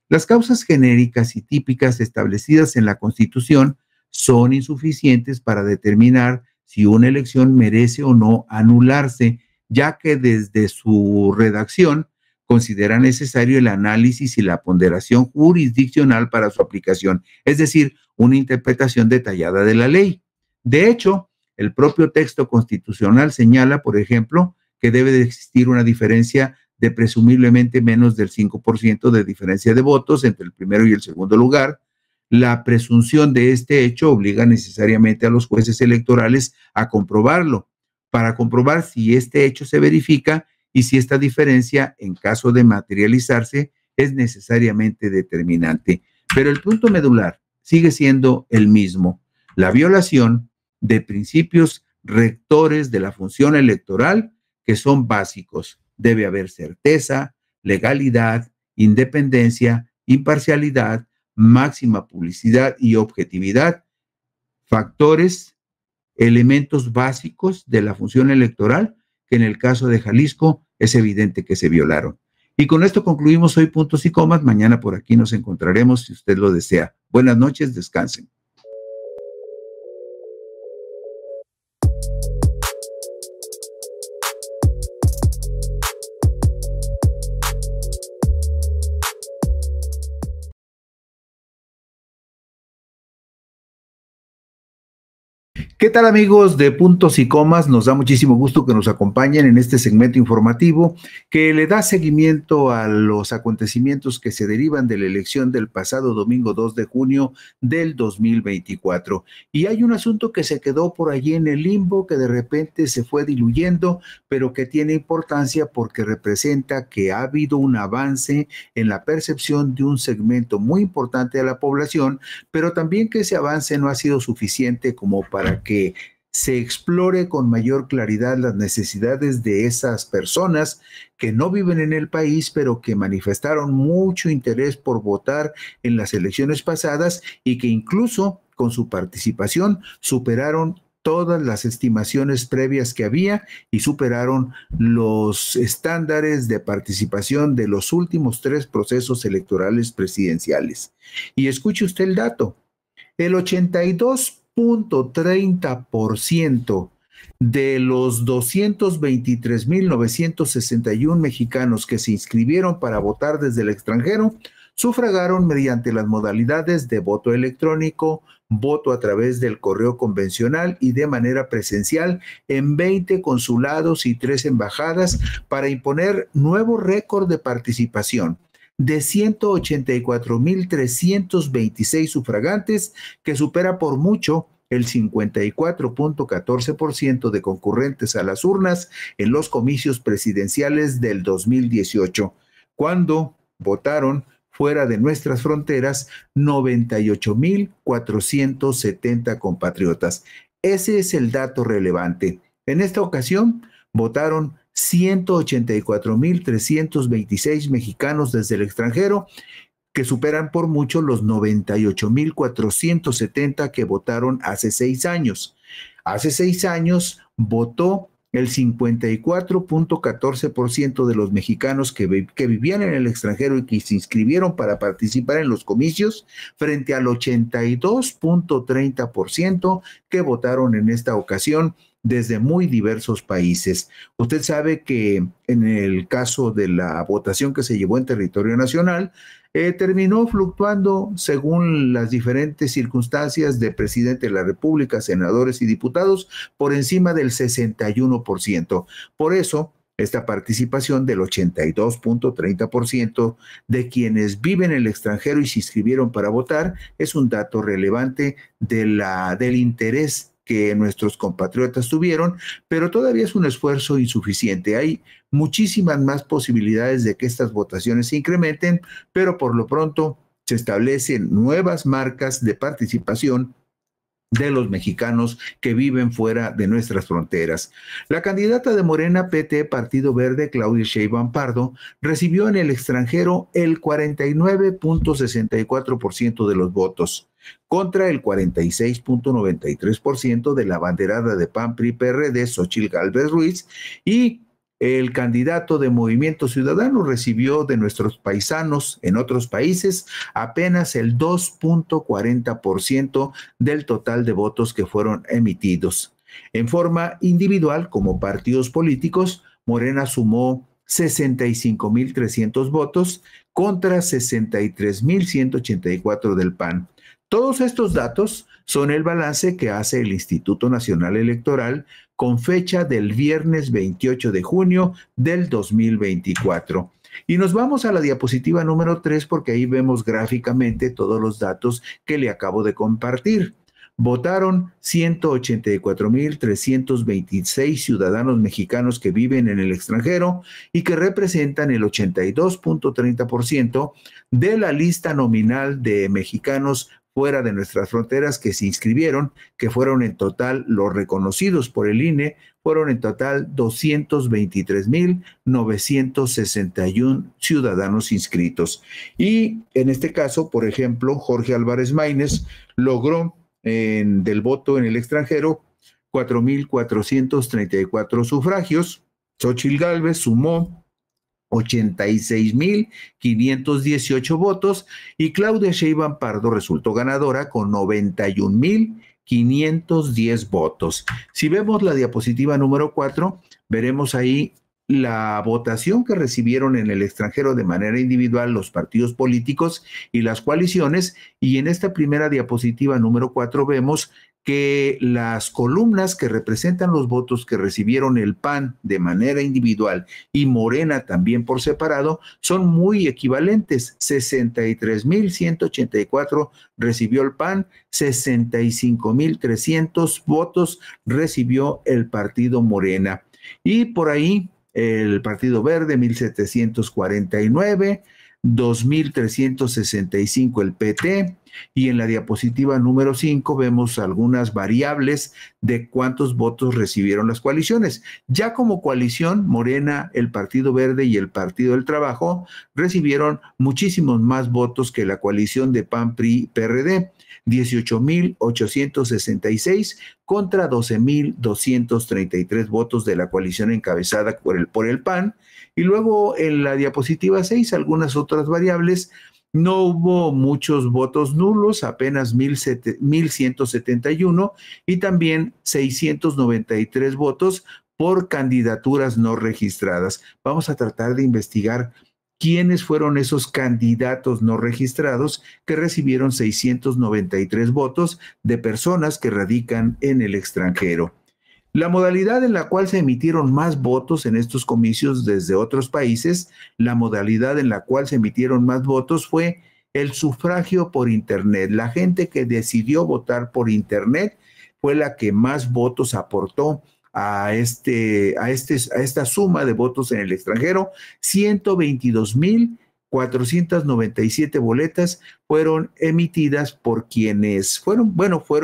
Las causas genéricas y típicas establecidas en la Constitución son insuficientes para determinar si una elección merece o no anularse, ya que desde su redacción considera necesario el análisis y la ponderación jurisdiccional para su aplicación, es decir, una interpretación detallada de la ley. De hecho, el propio texto constitucional señala, por ejemplo, que debe de existir una diferencia de presumiblemente menos del 5% de diferencia de votos entre el primero y el segundo lugar. La presunción de este hecho obliga necesariamente a los jueces electorales a comprobarlo, para comprobar si este hecho se verifica y si esta diferencia, en caso de materializarse, es necesariamente determinante. Pero el punto medular sigue siendo el mismo: la violación de principios rectores de la función electoral que son básicos. Debe haber certeza, legalidad, independencia, imparcialidad, máxima publicidad y objetividad, factores, elementos básicos de la función electoral que en el caso de Jalisco es evidente que se violaron. Y con esto concluimos hoy Puntos y Comas. Mañana por aquí nos encontraremos si usted lo desea. Buenas noches, descansen. ¿Qué tal, amigos de Puntos y Comas? Nos da muchísimo gusto que nos acompañen en este segmento informativo que le da seguimiento a los acontecimientos que se derivan de la elección del pasado domingo 2 de junio del 2024. Y hay un asunto que se quedó por allí en el limbo, que de repente se fue diluyendo, pero que tiene importancia porque representa que ha habido un avance en la percepción de un segmento muy importante de la población, pero también que ese avance no ha sido suficiente como para que se explore con mayor claridad las necesidades de esas personas que no viven en el país, pero que manifestaron mucho interés por votar en las elecciones pasadas y que incluso con su participación superaron todas las estimaciones previas que había y superaron los estándares de participación de los últimos 3 procesos electorales presidenciales. Y escuche usted el dato: el 82.30% de los 223.961 mexicanos que se inscribieron para votar desde el extranjero sufragaron mediante las modalidades de voto electrónico, voto a través del correo convencional y de manera presencial en 20 consulados y 3 embajadas para imponer nuevo récord de participación de 184.326 sufragantes, que supera por mucho el 54.14% de concurrentes a las urnas en los comicios presidenciales del 2018, cuando votaron fuera de nuestras fronteras 98.470 compatriotas. Ese es el dato relevante. En esta ocasión votaron 184.326 mexicanos desde el extranjero, que superan por mucho los 98.470 que votaron hace 6 años. Hace 6 años votó el 54.14% de los mexicanos que vivían en el extranjero y que se inscribieron para participar en los comicios, frente al 82.30% que votaron en esta ocasión desde muy diversos países. Usted sabe que en el caso de la votación que se llevó en territorio nacional, terminó fluctuando según las diferentes circunstancias de presidente de la República, senadores y diputados, por encima del 61%. Por eso, esta participación del 82.30% de quienes viven en el extranjero y se inscribieron para votar es un dato relevante del interés que nuestros compatriotas tuvieron, pero todavía es un esfuerzo insuficiente. Hay muchísimas más posibilidades de que estas votaciones se incrementen, pero por lo pronto se establecen nuevas marcas de participación de los mexicanos que viven fuera de nuestras fronteras. La candidata de Morena PT, Partido Verde, Claudia Sheinbaum Pardo, recibió en el extranjero el 49.64% de los votos, contra el 46.93% de la abanderada de PAN PRI PRD, Xóchitl Gálvez Ruiz, y el candidato de Movimiento Ciudadano recibió de nuestros paisanos en otros países apenas el 2.40% del total de votos que fueron emitidos. En forma individual, como partidos políticos, Morena sumó 65.300 votos contra 63.184 del PAN. Todos estos datos son el balance que hace el Instituto Nacional Electoral con fecha del viernes 28 de junio del 2024. Y nos vamos a la diapositiva número 3 porque ahí vemos gráficamente todos los datos que le acabo de compartir. Votaron 184.326 ciudadanos mexicanos que viven en el extranjero y que representan el 82.30% de la lista nominal de mexicanos fuera de nuestras fronteras que se inscribieron, que fueron en total los reconocidos por el INE, fueron en total 223,961 ciudadanos inscritos. Y en este caso, por ejemplo, Jorge Álvarez Maínez logró del voto en el extranjero 4,434 sufragios. Xóchitl Gálvez sumó 86,518 votos y Claudia Sheinbaum Pardo resultó ganadora con 91,510 votos. Si vemos la diapositiva número 4, veremos ahí la votación que recibieron en el extranjero de manera individual los partidos políticos y las coaliciones, y en esta primera diapositiva número 4 vemos que las columnas que representan los votos que recibieron el PAN de manera individual y Morena también por separado son muy equivalentes. 63,184 recibió el PAN, 65,300 votos recibió el partido Morena. Y por ahí el Partido Verde, 1,749, 2,365 el PT, y en la diapositiva número 5 vemos algunas variables de cuántos votos recibieron las coaliciones. Ya como coalición, Morena, el Partido Verde y el Partido del Trabajo recibieron muchísimos más votos que la coalición de PAN, PRI, PRD, 18,866 contra 12,233 votos de la coalición encabezada por el PAN. Y luego en la diapositiva 6, algunas otras variables. No hubo muchos votos nulos, apenas 1,171 y también 693 votos por candidaturas no registradas. Vamos a tratar de investigar quiénes fueron esos candidatos no registrados que recibieron 693 votos de personas que radican en el extranjero. La modalidad en la cual se emitieron más votos en estos comicios desde otros países, la modalidad en la cual se emitieron más votos fue el sufragio por Internet. La gente que decidió votar por Internet fue la que más votos aportó a esta suma de votos en el extranjero. 122,497 boletas fueron emitidas por quienes fueron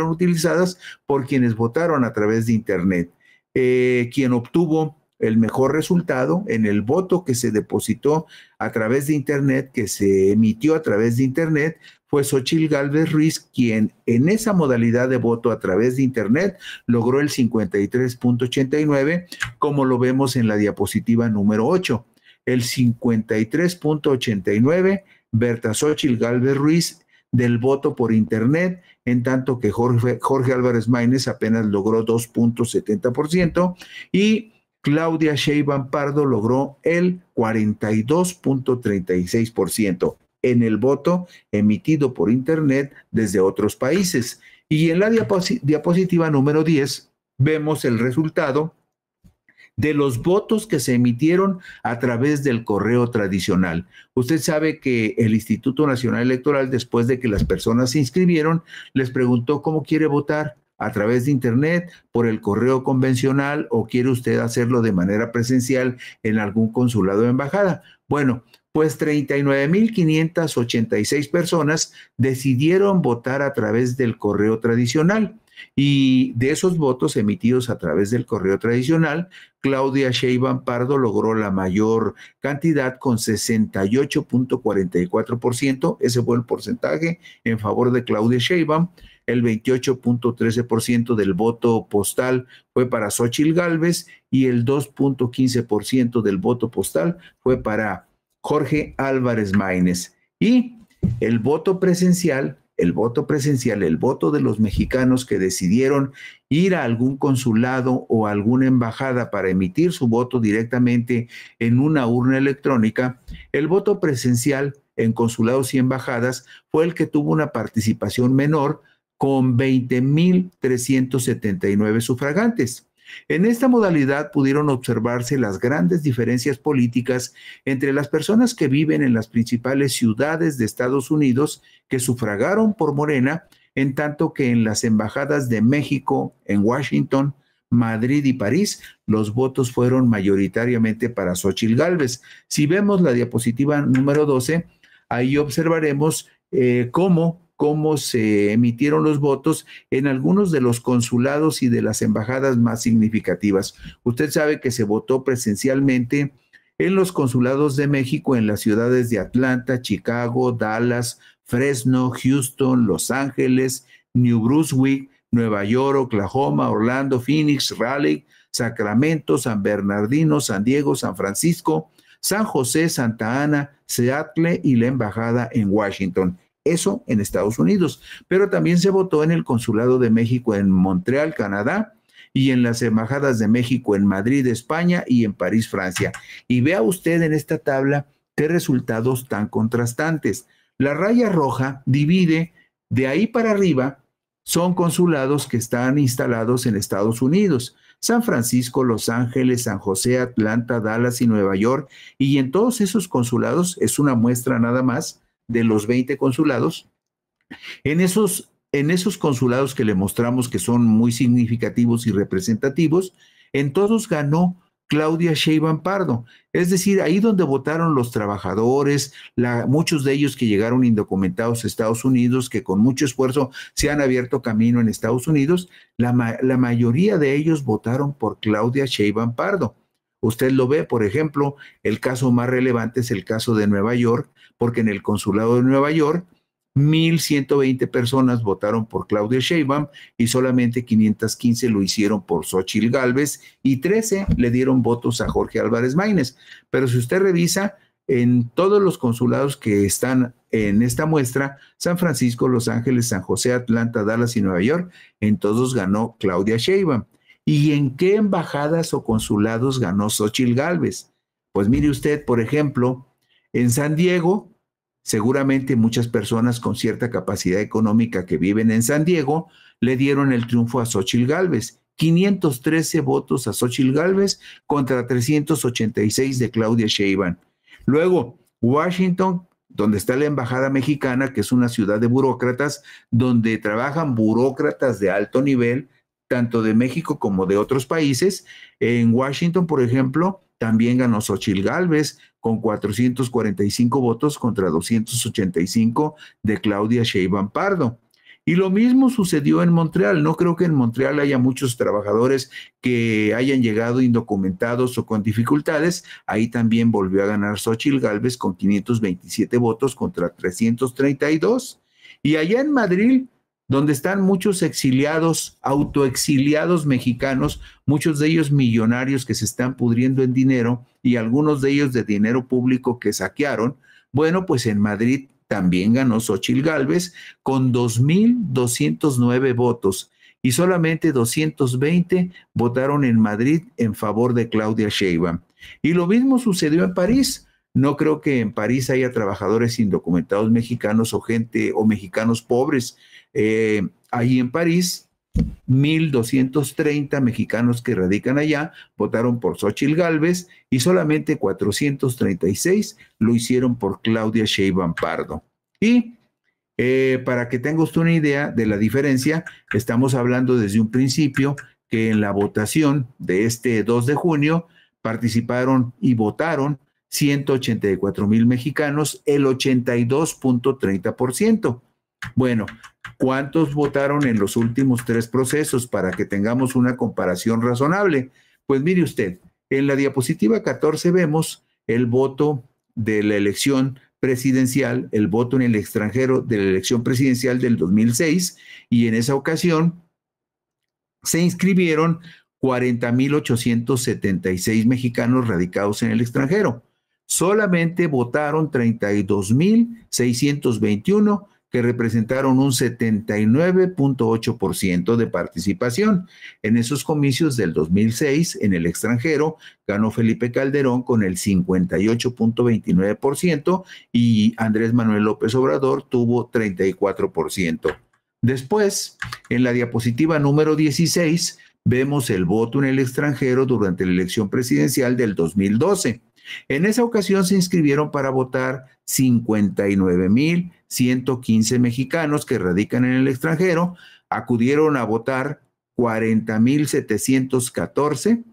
utilizadas por quienes votaron a través de Internet. Quien obtuvo el mejor resultado en el voto que se depositó a través de Internet, que se emitió a través de Internet, fue Xóchitl Gálvez Ruiz, quien en esa modalidad de voto a través de Internet logró el 53,89, como lo vemos en la diapositiva número 8. El 53,89, Berta Xóchitl Gálvez Ruiz, del voto por Internet, en tanto que Jorge Álvarez Maínez apenas logró 2,70% y Claudia Sheinbaum Pardo logró el 42,36% en el voto emitido por Internet desde otros países. Y en la diapositiva número 10 vemos el resultado de los votos que se emitieron a través del correo tradicional. Usted sabe que el Instituto Nacional Electoral, después de que las personas se inscribieron, les preguntó cómo quiere votar, a través de Internet, por el correo convencional, o quiere usted hacerlo de manera presencial en algún consulado o embajada. Bueno, pues 39,586 personas decidieron votar a través del correo tradicional. Y de esos votos emitidos a través del correo tradicional, Claudia Sheinbaum Pardo logró la mayor cantidad con 68,44%. Ese fue el porcentaje en favor de Claudia Sheinbaum. El 28,13% del voto postal fue para Xóchitl Gálvez y el 2,15% del voto postal fue para Jorge Álvarez Maínez. Y el voto presencial, el voto de los mexicanos que decidieron ir a algún consulado o a alguna embajada para emitir su voto directamente en una urna electrónica, el voto presencial en consulados y embajadas fue el que tuvo una participación menor, con 20,379 sufragantes. En esta modalidad pudieron observarse las grandes diferencias políticas entre las personas que viven en las principales ciudades de Estados Unidos que sufragaron por Morena, en tanto que en las embajadas de México, en Washington, Madrid y París, los votos fueron mayoritariamente para Xóchitl Gálvez. Si vemos la diapositiva número 12, ahí observaremos cómo cómo se emitieron los votos en algunos de los consulados y de las embajadas más significativas. Usted sabe que se votó presencialmente en los consulados de México en las ciudades de Atlanta, Chicago, Dallas, Fresno, Houston, Los Ángeles, New Brunswick, Nueva York, Oklahoma, Orlando, Phoenix, Raleigh, Sacramento, San Bernardino, San Diego, San Francisco, San José, Santa Ana, Seattle y la embajada en Washington. Eso en Estados Unidos, pero también se votó en el Consulado de México en Montreal, Canadá, y en las embajadas de México en Madrid, España, y en París, Francia. Y vea usted en esta tabla qué resultados tan contrastantes. La raya roja divide de ahí para arriba, son consulados que están instalados en Estados Unidos: San Francisco, Los Ángeles, San José, Atlanta, Dallas y Nueva York. Y en todos esos consulados, es una muestra nada más de los 20 consulados, en esos consulados que le mostramos que son muy significativos y representativos, en todos ganó Claudia Sheinbaum Pardo. Es decir, ahí donde votaron los trabajadores, muchos de ellos que llegaron indocumentados a Estados Unidos, que con mucho esfuerzo se han abierto camino en Estados Unidos, la mayoría de ellos votaron por Claudia Sheinbaum Pardo. Usted lo ve, por ejemplo, el caso más relevante es el caso de Nueva York, porque en el consulado de Nueva York, 1,120 personas votaron por Claudia Sheinbaum y solamente 515 lo hicieron por Xóchitl Gálvez y 13 le dieron votos a Jorge Álvarez Maínez. Pero si usted revisa en todos los consulados que están en esta muestra, San Francisco, Los Ángeles, San José, Atlanta, Dallas y Nueva York, en todos ganó Claudia Sheinbaum. ¿Y en qué embajadas o consulados ganó Xóchitl Gálvez? Pues mire usted, por ejemplo, en San Diego, seguramente muchas personas con cierta capacidad económica que viven en San Diego le dieron el triunfo a Xóchitl Gálvez. 513 votos a Xóchitl Gálvez contra 386 de Claudia Sheinbaum. Luego, Washington, donde está la embajada mexicana, que es una ciudad de burócratas, donde trabajan burócratas de alto nivel, tanto de México como de otros países. En Washington, por ejemplo, también ganó Xóchitl Gálvez con 445 votos contra 285 de Claudia Sheinbaum Pardo. Y lo mismo sucedió en Montreal. No creo que en Montreal haya muchos trabajadores que hayan llegado indocumentados o con dificultades. Ahí también volvió a ganar Xóchitl Gálvez con 527 votos contra 332. Y allá en Madrid, donde están muchos exiliados, autoexiliados mexicanos, muchos de ellos millonarios que se están pudriendo en dinero y algunos de ellos de dinero público que saquearon. Bueno, pues en Madrid también ganó Xóchitl Gálvez con 2,209 votos y solamente 220 votaron en Madrid en favor de Claudia Sheinbaum. Y lo mismo sucedió en París. No creo que en París haya trabajadores indocumentados mexicanos o gente o mexicanos pobres. Ahí en París, 1,230 mexicanos que radican allá votaron por Xóchitl Gálvez y solamente 436 lo hicieron por Claudia Sheinbaum Pardo. Y para que tenga usted una idea de la diferencia, estamos hablando desde un principio que en la votación de este 2 de junio participaron y votaron 184,000 mexicanos, el 82,30%. Bueno, ¿cuántos votaron en los últimos 3 procesos para que tengamos una comparación razonable? Pues mire usted, en la diapositiva 14 vemos el voto de la elección presidencial, el voto en el extranjero de la elección presidencial del 2006, y en esa ocasión se inscribieron 40,876 mexicanos radicados en el extranjero. Solamente votaron 32,621, que representaron un 79,8% de participación. En esos comicios del 2006, en el extranjero, ganó Felipe Calderón con el 58,29% y Andrés Manuel López Obrador tuvo 34%. Después, en la diapositiva número 16, vemos el voto en el extranjero durante la elección presidencial del 2012. En esa ocasión se inscribieron para votar 59,115 mexicanos que radican en el extranjero, acudieron a votar 40,714,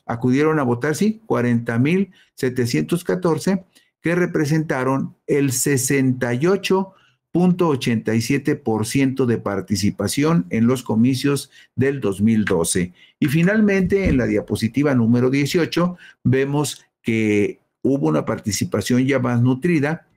acudieron a votar, 40,714, que representaron el 68 0.87% de participación en los comicios del 2012. Y finalmente, en la diapositiva número 18, vemos que hubo una participación ya más nutrida.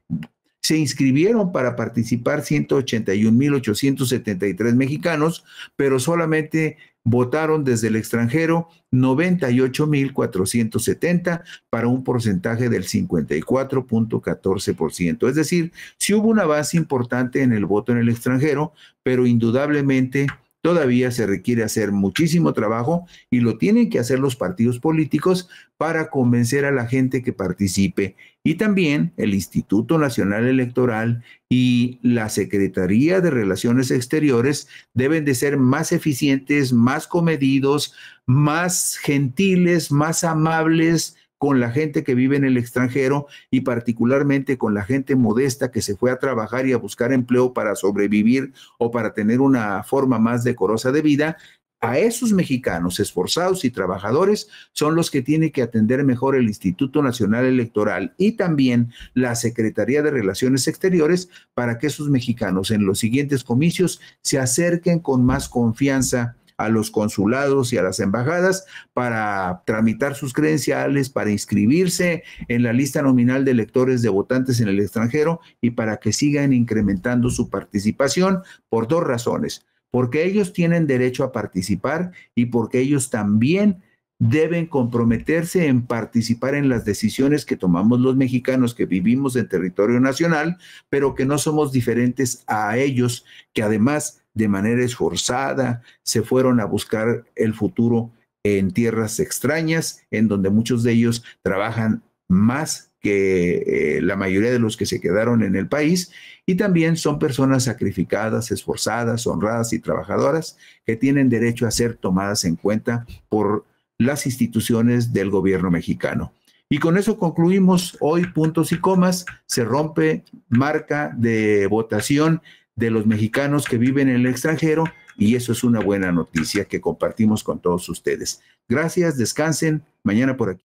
Se inscribieron para participar 181,873 mexicanos, pero solamente votaron desde el extranjero 98,470 para un porcentaje del 54.14%. Es decir, sí hubo un avance importante en el voto en el extranjero, pero indudablemente todavía se requiere hacer muchísimo trabajo y lo tienen que hacer los partidos políticos para convencer a la gente que participe. Y también el Instituto Nacional Electoral y la Secretaría de Relaciones Exteriores deben de ser más eficientes, más comedidos, más gentiles, más amables con la gente que vive en el extranjero y particularmente con la gente modesta que se fue a trabajar y a buscar empleo para sobrevivir o para tener una forma más decorosa de vida. A esos mexicanos esforzados y trabajadores son los que tiene que atender mejor el Instituto Nacional Electoral y también la Secretaría de Relaciones Exteriores para que esos mexicanos en los siguientes comicios se acerquen con más confianza a los consulados y a las embajadas para tramitar sus credenciales, para inscribirse en la lista nominal de electores de votantes en el extranjero y para que sigan incrementando su participación por dos razones. Porque ellos tienen derecho a participar y porque ellos también deben comprometerse en participar en las decisiones que tomamos los mexicanos que vivimos en territorio nacional, pero que no somos diferentes a ellos, que además de manera esforzada se fueron a buscar el futuro en tierras extrañas, en donde muchos de ellos trabajan más que la mayoría de los que se quedaron en el país, y también son personas sacrificadas, esforzadas, honradas y trabajadoras que tienen derecho a ser tomadas en cuenta por las instituciones del gobierno mexicano. Y con eso concluimos hoy puntos y comas. Se rompe marca de votación de los mexicanos que viven en el extranjero y eso es una buena noticia que compartimos con todos ustedes. Gracias, descansen, mañana por aquí.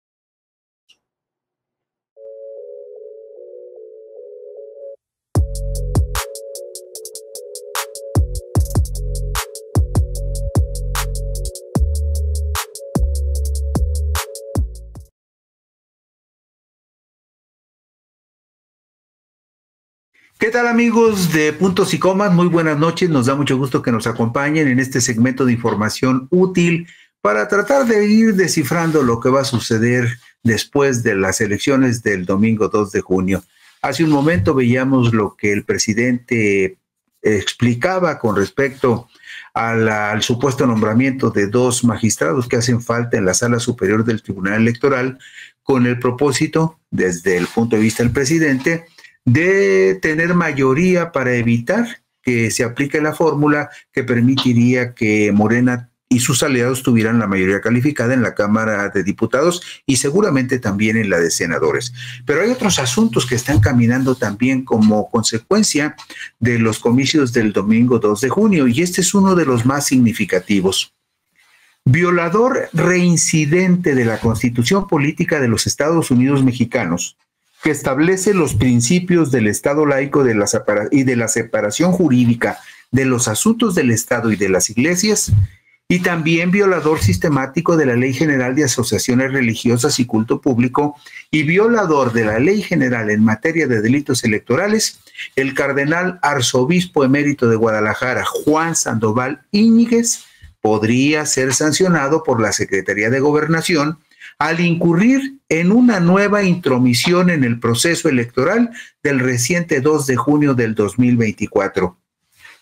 ¿Qué tal amigos de Puntos y Comas? Muy buenas noches, nos da mucho gusto que nos acompañen en este segmento de información útil para tratar de ir descifrando lo que va a suceder después de las elecciones del domingo 2 de junio. Hace un momento veíamos lo que el presidente explicaba con respecto al supuesto nombramiento de dos magistrados que hacen falta en la Sala Superior del Tribunal Electoral con el propósito, desde el punto de vista del presidente, de tener mayoría para evitar que se aplique la fórmula que permitiría que Morena y sus aliados tuvieran la mayoría calificada en la Cámara de Diputados y seguramente también en la de senadores. Pero hay otros asuntos que están caminando también como consecuencia de los comicios del domingo 2 de junio y este es uno de los más significativos. Violador reincidente de la Constitución Política de los Estados Unidos Mexicanos, que establece los principios del Estado laico y de la separación jurídica de los asuntos del Estado y de las iglesias, y también violador sistemático de la Ley General de Asociaciones Religiosas y Culto Público y violador de la Ley General en materia de delitos electorales, el cardenal arzobispo emérito de Guadalajara, Juan Sandoval Íñiguez, podría ser sancionado por la Secretaría de Gobernación al incurrir en una nueva intromisión en el proceso electoral del reciente 2 de junio del 2024,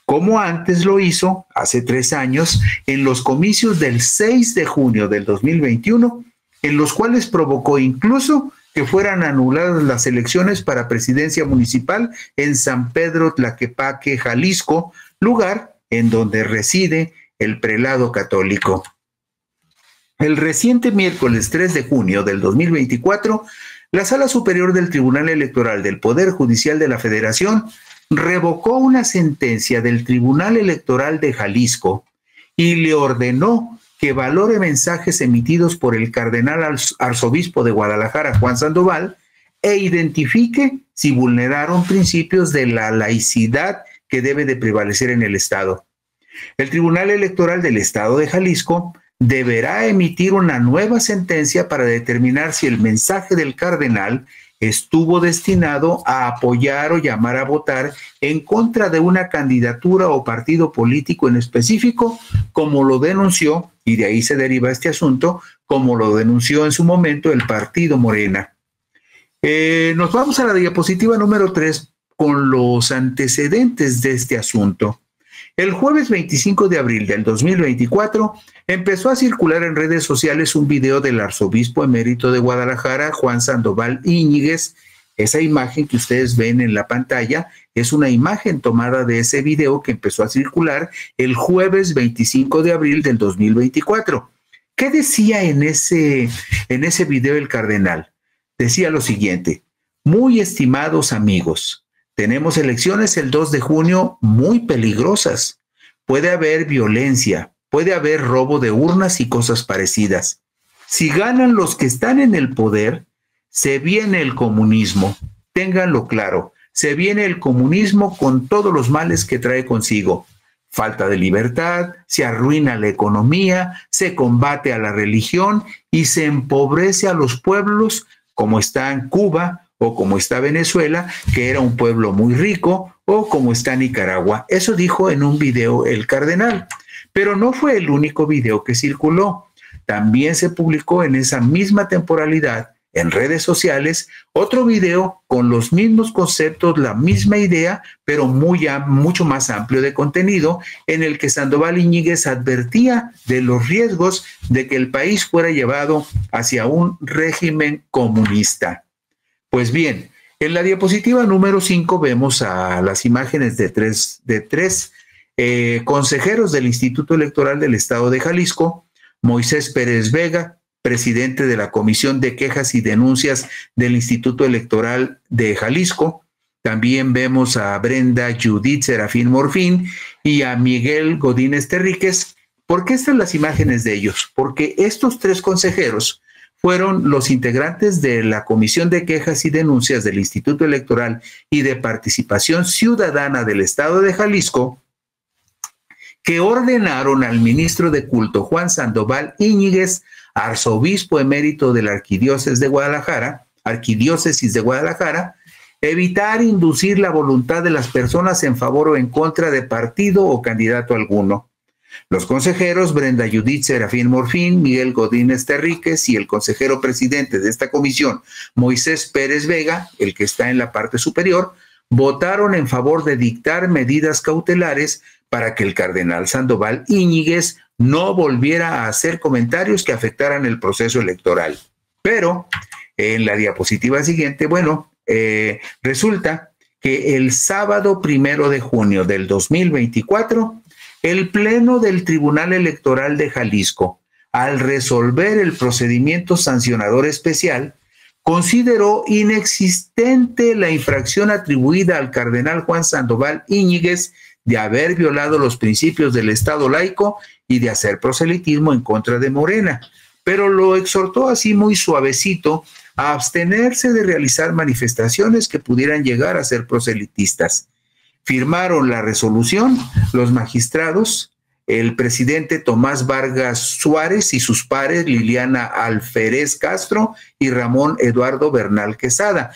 como antes lo hizo hace 3 años en los comicios del 6 de junio del 2021, en los cuales provocó incluso que fueran anuladas las elecciones para presidencia municipal en San Pedro Tlaquepaque, Jalisco, lugar en donde reside el prelado católico. El reciente miércoles 3 de junio del 2024, la Sala Superior del Tribunal Electoral del Poder Judicial de la Federación revocó una sentencia del Tribunal Electoral de Jalisco y le ordenó que valore mensajes emitidos por el cardenal arzobispo de Guadalajara, Juan Sandoval, e identifique si vulneraron principios de la laicidad que debe de prevalecer en el Estado. El Tribunal Electoral del Estado de Jalisco deberá emitir una nueva sentencia para determinar si el mensaje del cardenal estuvo destinado a apoyar o llamar a votar en contra de una candidatura o partido político en específico, como lo denunció, y de ahí se deriva este asunto, como lo denunció en su momento el partido Morena. Nos vamos a la diapositiva número 3 con los antecedentes de este asunto. El jueves 25 de abril del 2024 empezó a circular en redes sociales un video del arzobispo emérito de Guadalajara, Juan Sandoval Íñiguez. Esa imagen que ustedes ven en la pantalla es una imagen tomada de ese video que empezó a circular el jueves 25 de abril del 2024. ¿Qué decía en ese video el cardenal? Decía lo siguiente: muy estimados amigos, tenemos elecciones el 2 de junio muy peligrosas. Puede haber violencia, puede haber robo de urnas y cosas parecidas. Si ganan los que están en el poder, se viene el comunismo. Ténganlo claro, se viene el comunismo con todos los males que trae consigo. Falta de libertad, se arruina la economía, se combate a la religión y se empobrece a los pueblos, como está en Cuba o como está Venezuela, que era un pueblo muy rico, o como está Nicaragua. Eso dijo en un video el cardenal. Pero no fue el único video que circuló. También se publicó en esa misma temporalidad en redes sociales otro video con los mismos conceptos, la misma idea, pero mucho más amplio de contenido, en el que Sandoval Íñiguez advertía de los riesgos de que el país fuera llevado hacia un régimen comunista. Pues bien, en la diapositiva número 5 vemos a las imágenes de tres consejeros del Instituto Electoral del Estado de Jalisco: Moisés Pérez Vega, presidente de la Comisión de Quejas y Denuncias del Instituto Electoral de Jalisco. También vemos a Brenda Judith Serafín Morfín y a Miguel Godínez Terríquez. ¿Por qué están las imágenes de ellos? Porque estos tres consejeros fueron los integrantes de la Comisión de Quejas y Denuncias del Instituto Electoral y de Participación Ciudadana del Estado de Jalisco, que ordenaron al ministro de Culto, Juan Sandoval Íñiguez, arzobispo emérito de la Arquidiócesis de Guadalajara, evitar inducir la voluntad de las personas en favor o en contra de partido o candidato alguno. Los consejeros Brenda Judith Serafín Morfín, Miguel Godínez Terríquez y el consejero presidente de esta comisión, Moisés Pérez Vega, el que está en la parte superior, votaron en favor de dictar medidas cautelares para que el cardenal Sandoval Íñiguez no volviera a hacer comentarios que afectaran el proceso electoral. Pero en la diapositiva siguiente, resulta que el sábado 1 de junio del 2024, el Pleno del Tribunal Electoral de Jalisco, al resolver el procedimiento sancionador especial, consideró inexistente la infracción atribuida al cardenal Juan Sandoval Íñiguez de haber violado los principios del Estado laico y de hacer proselitismo en contra de Morena, pero lo exhortó así muy suavecito a abstenerse de realizar manifestaciones que pudieran llegar a ser proselitistas. Firmaron la resolución los magistrados, el presidente Tomás Vargas Suárez y sus pares Liliana Alférez Castro y Ramón Eduardo Bernal Quesada.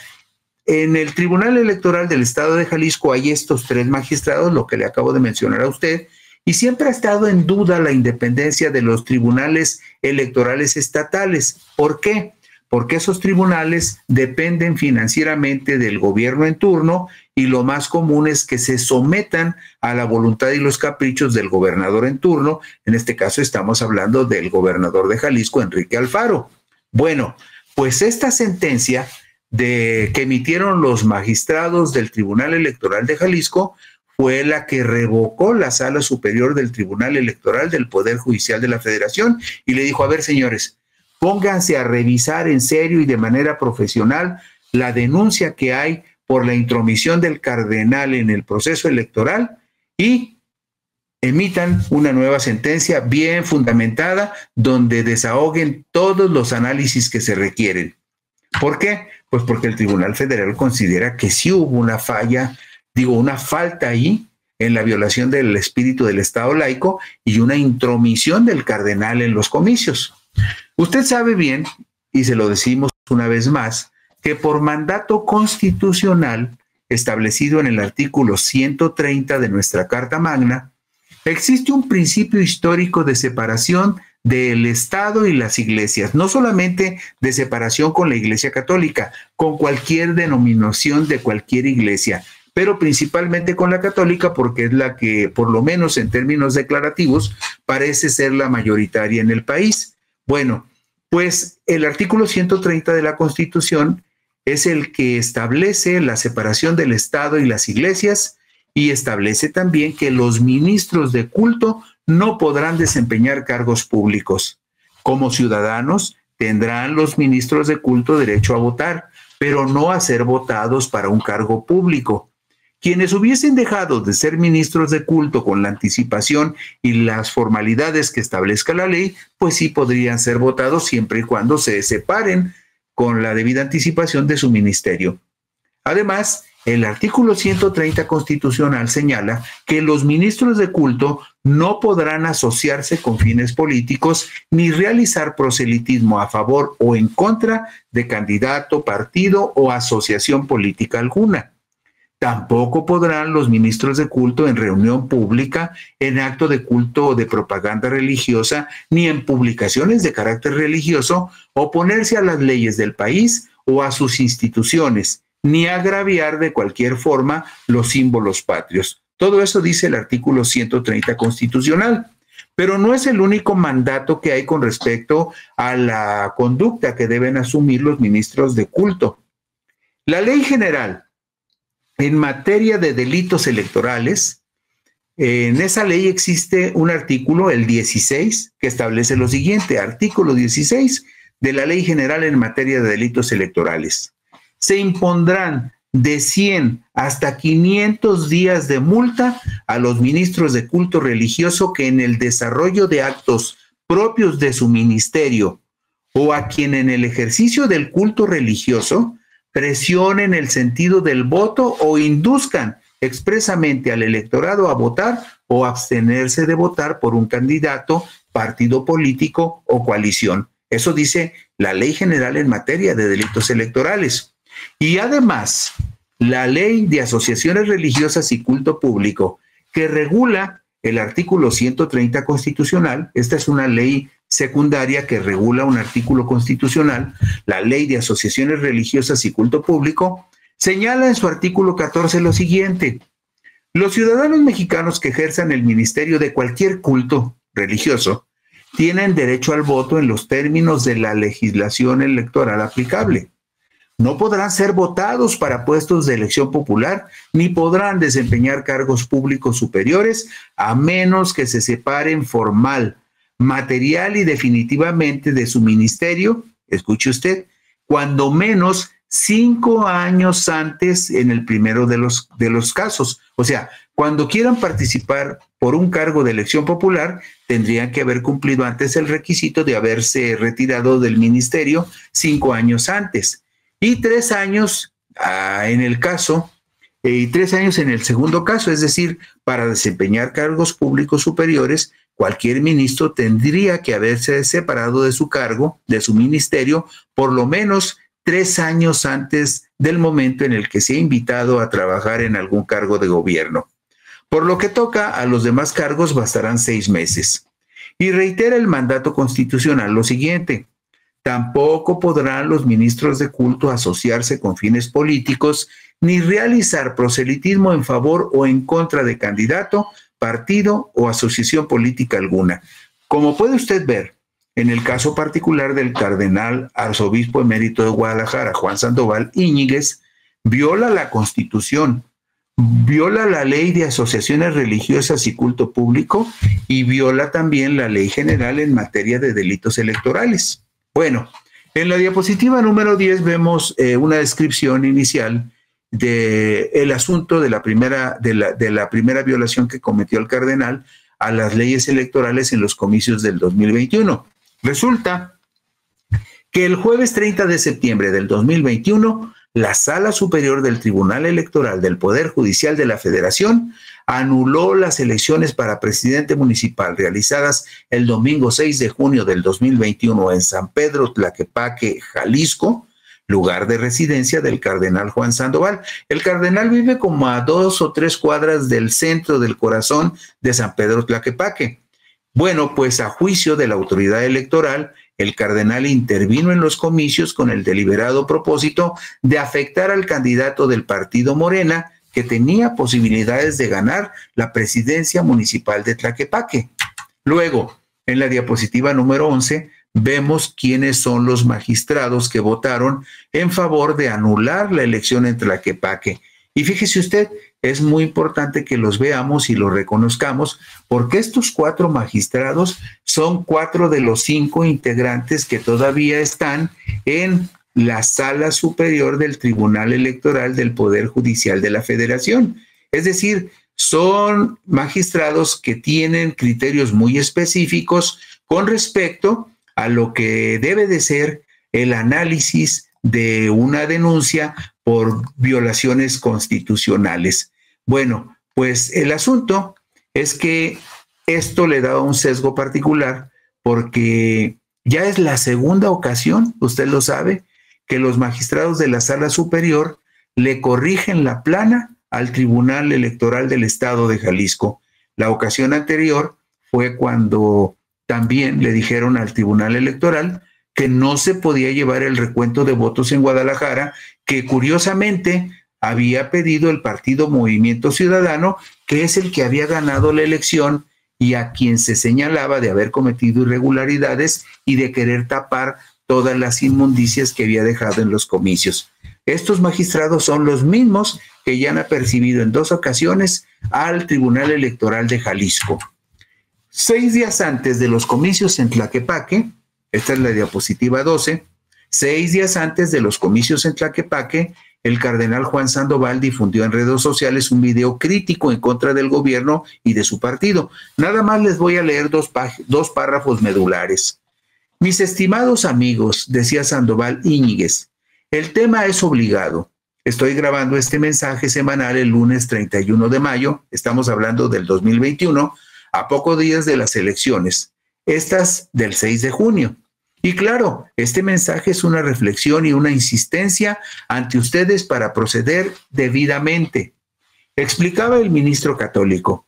En el Tribunal Electoral del Estado de Jalisco hay estos tres magistrados, lo que le acabo de mencionar a usted, y siempre ha estado en duda la independencia de los tribunales electorales estatales. ¿Por qué? Porque esos tribunales dependen financieramente del gobierno en turno y lo más común es que se sometan a la voluntad y los caprichos del gobernador en turno. En este caso estamos hablando del gobernador de Jalisco, Enrique Alfaro. Bueno, pues esta sentencia que emitieron los magistrados del Tribunal Electoral de Jalisco fue la que revocó la Sala Superior del Tribunal Electoral del Poder Judicial de la Federación y le dijo: a ver, señores, pónganse a revisar en serio y de manera profesional la denuncia que hay por la intromisión del cardenal en el proceso electoral y emitan una nueva sentencia bien fundamentada donde desahoguen todos los análisis que se requieren. ¿Por qué? Pues porque el Tribunal Federal considera que sí hubo una falla, una falta ahí en la violación del espíritu del Estado laico y una intromisión del cardenal en los comicios. Usted sabe bien, y se lo decimos una vez más, que por mandato constitucional establecido en el artículo 130 de nuestra Carta Magna, existe un principio histórico de separación del Estado y las iglesias, no solamente de separación con la Iglesia Católica, con cualquier denominación de cualquier iglesia, pero principalmente con la católica porque es la que, por lo menos en términos declarativos, parece ser la mayoritaria en el país. Bueno, pues el artículo 130 de la Constitución es el que establece la separación del Estado y las iglesias y establece también que los ministros de culto no podrán desempeñar cargos públicos. Como ciudadanos, tendrán los ministros de culto derecho a votar, pero no a ser votados para un cargo público. Quienes hubiesen dejado de ser ministros de culto con la anticipación y las formalidades que establezca la ley, pues sí podrían ser votados siempre y cuando se separen con la debida anticipación de su ministerio. Además, el artículo 130 constitucional señala que los ministros de culto no podrán asociarse con fines políticos ni realizar proselitismo a favor o en contra de candidato, partido o asociación política alguna. Tampoco podrán los ministros de culto en reunión pública, en acto de culto o de propaganda religiosa, ni en publicaciones de carácter religioso, oponerse a las leyes del país o a sus instituciones, ni agraviar de cualquier forma los símbolos patrios. Todo eso dice el artículo 130 constitucional. Pero no es el único mandato que hay con respecto a la conducta que deben asumir los ministros de culto. La Ley General en materia de delitos electorales, en esa ley existe un artículo, el 16, que establece lo siguiente: artículo 16 de la Ley General en materia de delitos electorales. Se impondrán de 100 hasta 500 días de multa a los ministros de culto religioso que en el desarrollo de actos propios de su ministerio o a quien en el ejercicio del culto religioso presionen el sentido del voto o induzcan expresamente al electorado a votar o abstenerse de votar por un candidato, partido político o coalición. Eso dice la Ley General en materia de delitos electorales. Y además, la Ley de Asociaciones Religiosas y Culto Público, que regula el artículo 130 constitucional, esta es una ley secundaria que regula un artículo constitucional, la Ley de Asociaciones Religiosas y Culto Público, señala en su artículo 14 lo siguiente: los ciudadanos mexicanos que ejerzan el ministerio de cualquier culto religioso tienen derecho al voto en los términos de la legislación electoral aplicable. No podrán ser votados para puestos de elección popular, ni podrán desempeñar cargos públicos superiores, a menos que se separen formal, material y definitivamente de su ministerio, escuche usted, cuando menos 5 años antes en el primero de los casos. O sea, cuando quieran participar por un cargo de elección popular, tendrían que haber cumplido antes el requisito de haberse retirado del ministerio 5 años antes. Y 3 años en el caso, y 3 años en el segundo caso, es decir, para desempeñar cargos públicos superiores, cualquier ministro tendría que haberse separado de su cargo, de su ministerio, por lo menos 3 años antes del momento en el que sea invitado a trabajar en algún cargo de gobierno. Por lo que toca a los demás cargos bastarán 6 meses. Y reitera el mandato constitucional lo siguiente: tampoco podrán los ministros de culto asociarse con fines políticos ni realizar proselitismo en favor o en contra de candidato, partido o asociación política alguna. Como puede usted ver, en el caso particular del cardenal arzobispo emérito de Guadalajara, Juan Sandoval Íñiguez, viola la Constitución, viola la Ley de Asociaciones Religiosas y Culto Público y viola también la Ley General en materia de delitos electorales. Bueno, en la diapositiva número 10 vemos una descripción inicial del asunto de la primera violación que cometió el cardenal a las leyes electorales en los comicios del 2021. Resulta que el jueves 30 de septiembre del 2021, la Sala Superior del Tribunal Electoral del Poder Judicial de la Federación anuló las elecciones para presidente municipal realizadas el domingo 6 de junio del 2021 en San Pedro Tlaquepaque, Jalisco, lugar de residencia del cardenal Juan Sandoval. El cardenal vive como a 2 o 3 cuadras del centro del corazón de San Pedro Tlaquepaque. Bueno, pues a juicio de la autoridad electoral, el cardenal intervino en los comicios con el deliberado propósito de afectar al candidato del partido Morena, que tenía posibilidades de ganar la presidencia municipal de Tlaquepaque. Luego, en la diapositiva número 11, vemos quiénes son los magistrados que votaron en favor de anular la elección en Tlaquepaque. Y fíjese usted, es muy importante que los veamos y los reconozcamos, porque estos 4 magistrados son 4 de los 5 integrantes que todavía están en la Sala Superior del Tribunal Electoral del Poder Judicial de la Federación. Es decir, son magistrados que tienen criterios muy específicos con respecto a lo que debe de ser el análisis de una denuncia por violaciones constitucionales. Bueno, pues el asunto es que esto le da un sesgo particular porque ya es la segunda ocasión, usted lo sabe, que los magistrados de la Sala Superior le corrigen la plana al Tribunal Electoral del Estado de Jalisco. La ocasión anterior fue cuando también le dijeron al Tribunal Electoral que no se podía llevar el recuento de votos en Guadalajara, que curiosamente había pedido el partido Movimiento Ciudadano, que es el que había ganado la elección y a quien se señalaba de haber cometido irregularidades y de querer tapar todas las inmundicias que había dejado en los comicios. Estos magistrados son los mismos que ya han apercibido en 2 ocasiones al Tribunal Electoral de Jalisco. 6 días antes de los comicios en Tlaquepaque, esta es la diapositiva 12, 6 días antes de los comicios en Tlaquepaque, el cardenal Juan Sandoval difundió en redes sociales un video crítico en contra del gobierno y de su partido. Nada más les voy a leer 2 párrafos medulares. Mis estimados amigos, decía Sandoval Íñiguez, el tema es obligado. Estoy grabando este mensaje semanal el lunes 31 de mayo, estamos hablando del 2021, a pocos días de las elecciones, estas del 6 de junio. Y claro, este mensaje es una reflexión y una insistencia ante ustedes para proceder debidamente. Explicaba el ministro católico,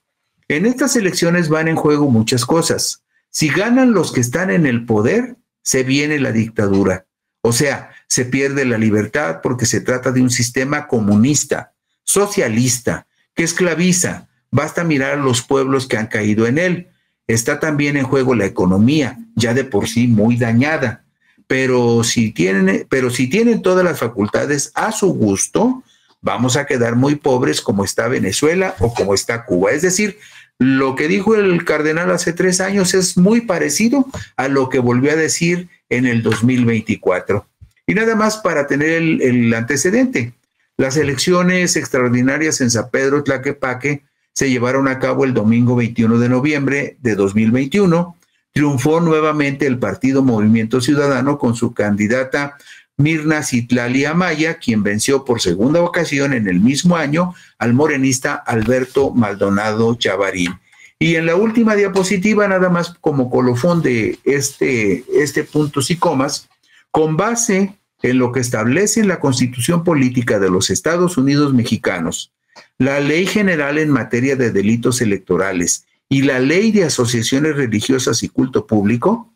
en estas elecciones van en juego muchas cosas. Si ganan los que están en el poder, se viene la dictadura. O sea, se pierde la libertad porque se trata de un sistema comunista, socialista, que esclaviza. Basta mirar a los pueblos que han caído en él. Está también en juego la economía, ya de por sí muy dañada. Pero si tienen todas las facultades a su gusto, vamos a quedar muy pobres como está Venezuela o como está Cuba. Es decir, lo que dijo el cardenal hace 3 años es muy parecido a lo que volvió a decir en el 2024. Y nada más para tener el antecedente. Las elecciones extraordinarias en San Pedro Tlaquepaque se llevaron a cabo el domingo 21 de noviembre de 2021. Triunfó nuevamente el partido Movimiento Ciudadano con su candidata Mirna Citlali Amaya, quien venció por segunda ocasión en el mismo año al morenista Alberto Maldonado Chavarín. Y en la última diapositiva, nada más como colofón de este puntos y comas, con base en lo que establece la Constitución Política de los Estados Unidos Mexicanos, la Ley General en materia de delitos electorales y la Ley de Asociaciones Religiosas y Culto Público,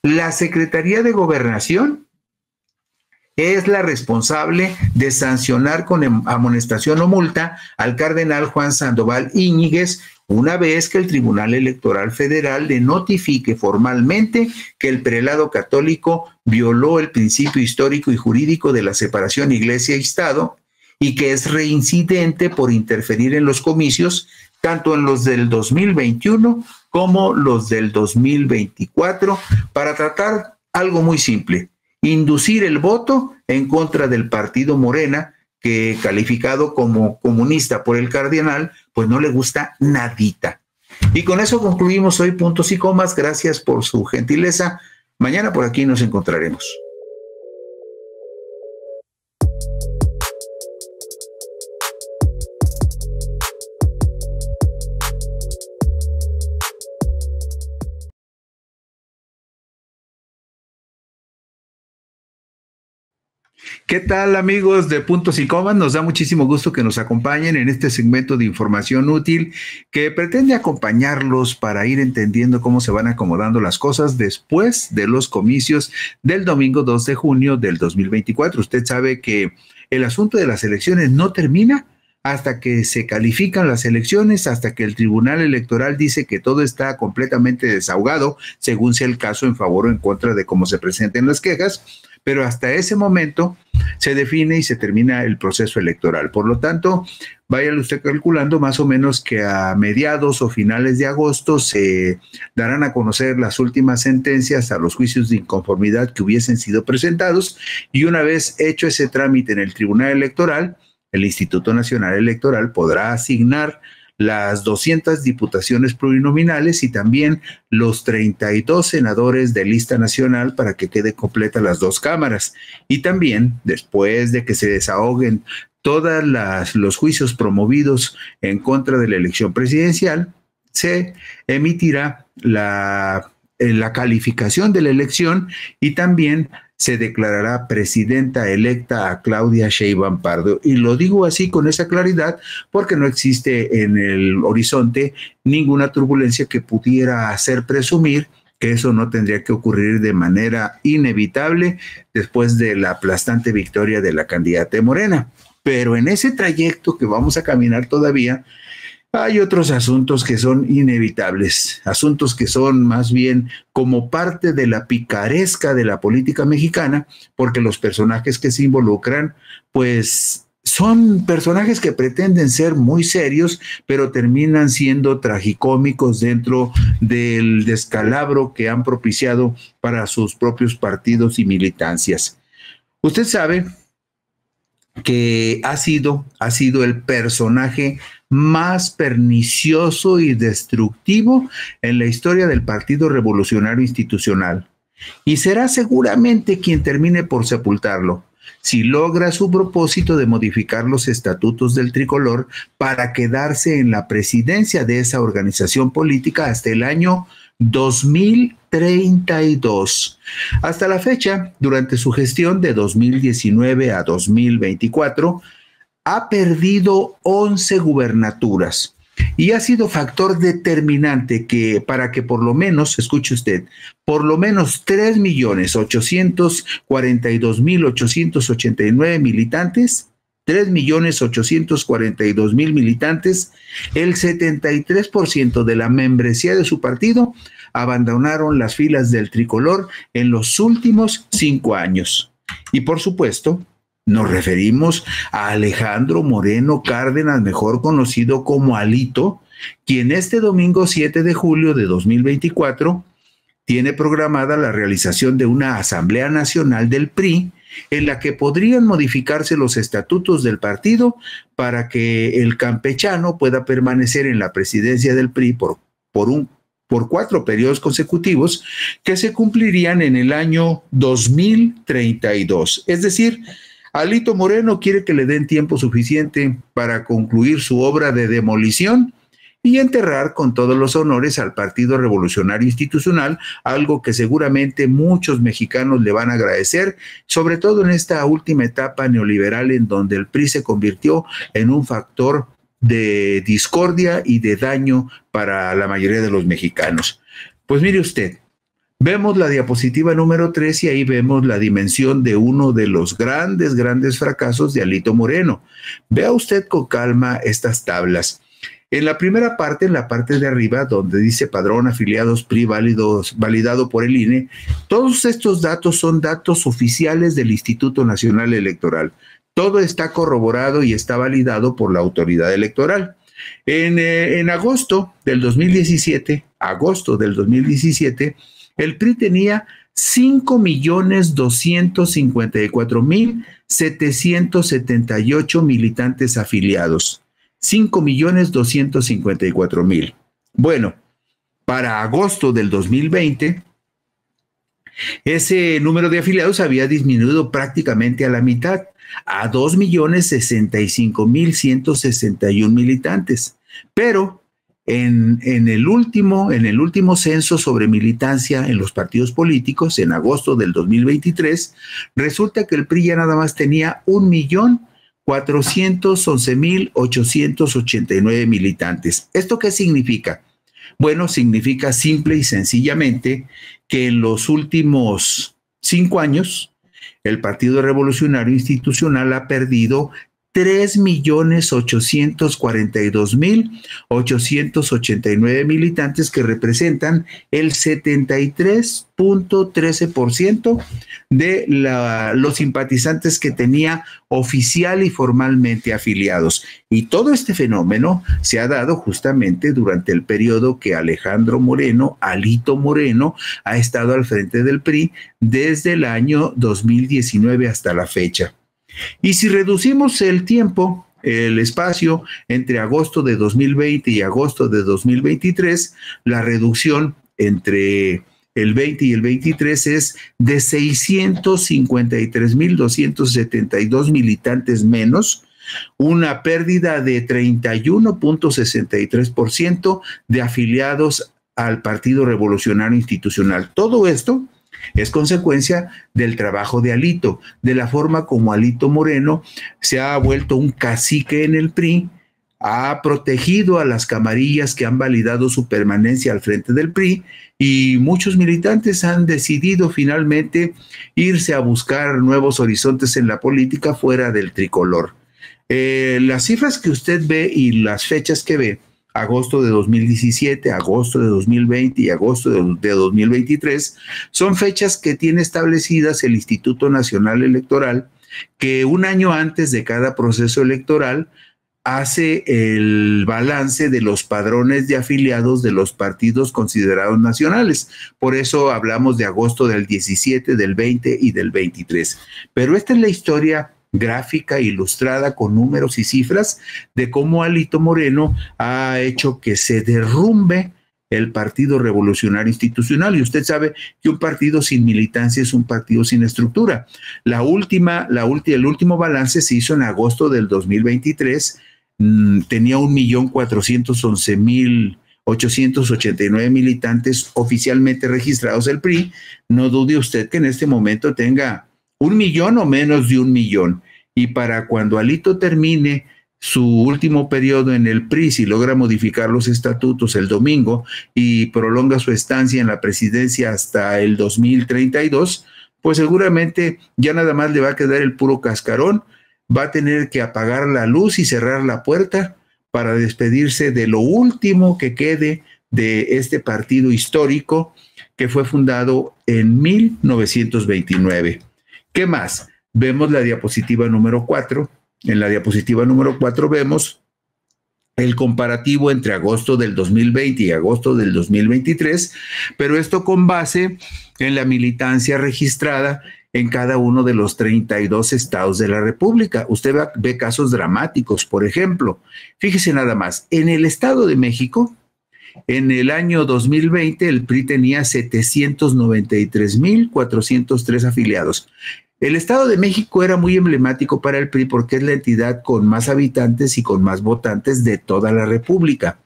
la Secretaría de Gobernación es la responsable de sancionar con amonestación o multa al cardenal Juan Sandoval Íñiguez una vez que el Tribunal Electoral Federal le notifique formalmente que el prelado católico violó el principio histórico y jurídico de la separación Iglesia y Estado y que es reincidente por interferir en los comicios, tanto en los del 2021 como los del 2024, para tratar algo muy simple: inducir el voto en contra del partido Morena, que calificado como comunista por el cardenal, pues no le gusta nadita. Y con eso concluimos hoy puntos y comas. Gracias por su gentileza. Mañana por aquí nos encontraremos. ¿Qué tal, amigos de Puntos y Comas? Nos da muchísimo gusto que nos acompañen en este segmento de información útil que pretende acompañarlos para ir entendiendo cómo se van acomodando las cosas después de los comicios del domingo 2 de junio del 2024. Usted sabe que el asunto de las elecciones no termina hasta que se califican las elecciones, hasta que el Tribunal Electoral dice que todo está completamente desahogado, según sea el caso, en favor o en contra de cómo se presenten las quejas, pero hasta ese momento se define y se termina el proceso electoral. Por lo tanto, váyale usted calculando más o menos que a mediados o finales de agosto se darán a conocer las últimas sentencias a los juicios de inconformidad que hubiesen sido presentados, y una vez hecho ese trámite en el Tribunal Electoral, el Instituto Nacional Electoral podrá asignar las 200 diputaciones plurinominales y también los 32 senadores de lista nacional para que quede completa las dos cámaras. Y también, después de que se desahoguen todos los juicios promovidos en contra de la elección presidencial, se emitirá la calificación de la elección y también se declarará presidenta electa a Claudia Sheinbaum Pardo. Y lo digo así con esa claridad porque no existe en el horizonte ninguna turbulencia que pudiera hacer presumir que eso no tendría que ocurrir de manera inevitable después de la aplastante victoria de la candidata de Morena. Pero en ese trayecto que vamos a caminar todavía, hay otros asuntos que son inevitables, asuntos que son más bien como parte de la picaresca de la política mexicana, porque los personajes que se involucran, pues son personajes que pretenden ser muy serios, pero terminan siendo tragicómicos dentro del descalabro que han propiciado para sus propios partidos y militancias. Usted sabe que ha sido el personaje más pernicioso y destructivo en la historia del Partido Revolucionario Institucional, y será seguramente quien termine por sepultarlo, si logra su propósito de modificar los estatutos del tricolor para quedarse en la presidencia de esa organización política hasta el año 2032. Hasta la fecha, durante su gestión de 2019 a 2024, ha perdido 11 gubernaturas y ha sido factor determinante para que por lo menos, escuche usted, por lo menos 3.842.889 militantes, 3.842.000 militantes, el 73% de la membresía de su partido abandonaron las filas del tricolor en los últimos 5 años. Y por supuesto, nos referimos a Alejandro Moreno Cárdenas, mejor conocido como Alito, quien este domingo 7 de julio de 2024 tiene programada la realización de una Asamblea Nacional del PRI en la que podrían modificarse los estatutos del partido para que el campechano pueda permanecer en la presidencia del PRI por 4 periodos consecutivos que se cumplirían en el año 2032. Es decir, Alito Moreno quiere que le den tiempo suficiente para concluir su obra de demolición y enterrar con todos los honores al Partido Revolucionario Institucional, algo que seguramente muchos mexicanos le van a agradecer, sobre todo en esta última etapa neoliberal en donde el PRI se convirtió en un factor de discordia y de daño para la mayoría de los mexicanos. Pues mire usted, vemos la diapositiva número 3 y ahí vemos la dimensión de uno de los grandes fracasos de Alito Moreno. Vea usted con calma estas tablas. En la primera parte, en la parte de arriba, donde dice padrón afiliados PRI validado por el INE, todos estos datos son datos oficiales del Instituto Nacional Electoral. Todo está corroborado y está validado por la autoridad electoral. En agosto del 2017, el PRI tenía 5.254.778 militantes afiliados. 5.254.000. Bueno, para agosto del 2020, ese número de afiliados había disminuido prácticamente a la mitad, a 2.065.161 militantes. Pero En el último censo sobre militancia en los partidos políticos, en agosto del 2023, resulta que el PRI ya nada más tenía 1,411,889 militantes. ¿Esto qué significa? Bueno, significa simple y sencillamente que en los últimos 5 años el Partido Revolucionario Institucional ha perdido 3,842,889 militantes, que representan el 73.13% de los simpatizantes que tenía oficial y formalmente afiliados. Y todo este fenómeno se ha dado justamente durante el periodo que Alejandro Moreno, Alito Moreno, ha estado al frente del PRI desde el año 2019 hasta la fecha. Y si reducimos el tiempo, el espacio entre agosto de 2020 y agosto de 2023, la reducción entre el 20 y el 23 es de 653,272 militantes menos, una pérdida de 31.63% de afiliados al Partido Revolucionario Institucional. Todo esto es consecuencia del trabajo de Alito, de la forma como Alito Moreno se ha vuelto un cacique en el PRI, ha protegido a las camarillas que han validado su permanencia al frente del PRI, y muchos militantes han decidido finalmente irse a buscar nuevos horizontes en la política fuera del tricolor. Las cifras que usted ve y las fechas que ve, agosto de 2017, agosto de 2020 y agosto de 2023, son fechas que tiene establecidas el Instituto Nacional Electoral, que un año antes de cada proceso electoral hace el balance de los padrones de afiliados de los partidos considerados nacionales. Por eso hablamos de agosto del 17, del 20 y del 23. Pero esta es la historia gráfica, ilustrada con números y cifras de cómo Alito Moreno ha hecho que se derrumbe el Partido Revolucionario Institucional. Y usted sabe que un partido sin militancia es un partido sin estructura. El último balance se hizo en agosto del 2023, tenía 1,411,889 militantes oficialmente registrados el PRI. No dude usted que en este momento tenga 1 millón o menos de 1 millón. Y para cuando Alito termine su último periodo en el PRI, si logra modificar los estatutos el domingo y prolonga su estancia en la presidencia hasta el 2032, pues seguramente ya nada más le va a quedar el puro cascarón. Va a tener que apagar la luz y cerrar la puerta para despedirse de lo último que quede de este partido histórico que fue fundado en 1929. ¿Qué más? Vemos la diapositiva número 4. En la diapositiva número 4 vemos el comparativo entre agosto del 2020 y agosto del 2023, pero esto con base en la militancia registrada en cada uno de los 32 estados de la República. Usted ve casos dramáticos, por ejemplo. Fíjese nada más, en el Estado de México, en el año 2020, el PRI tenía 793,403 afiliados. El Estado de México era muy emblemático para el PRI porque es la entidad con más habitantes y con más votantes de toda la República.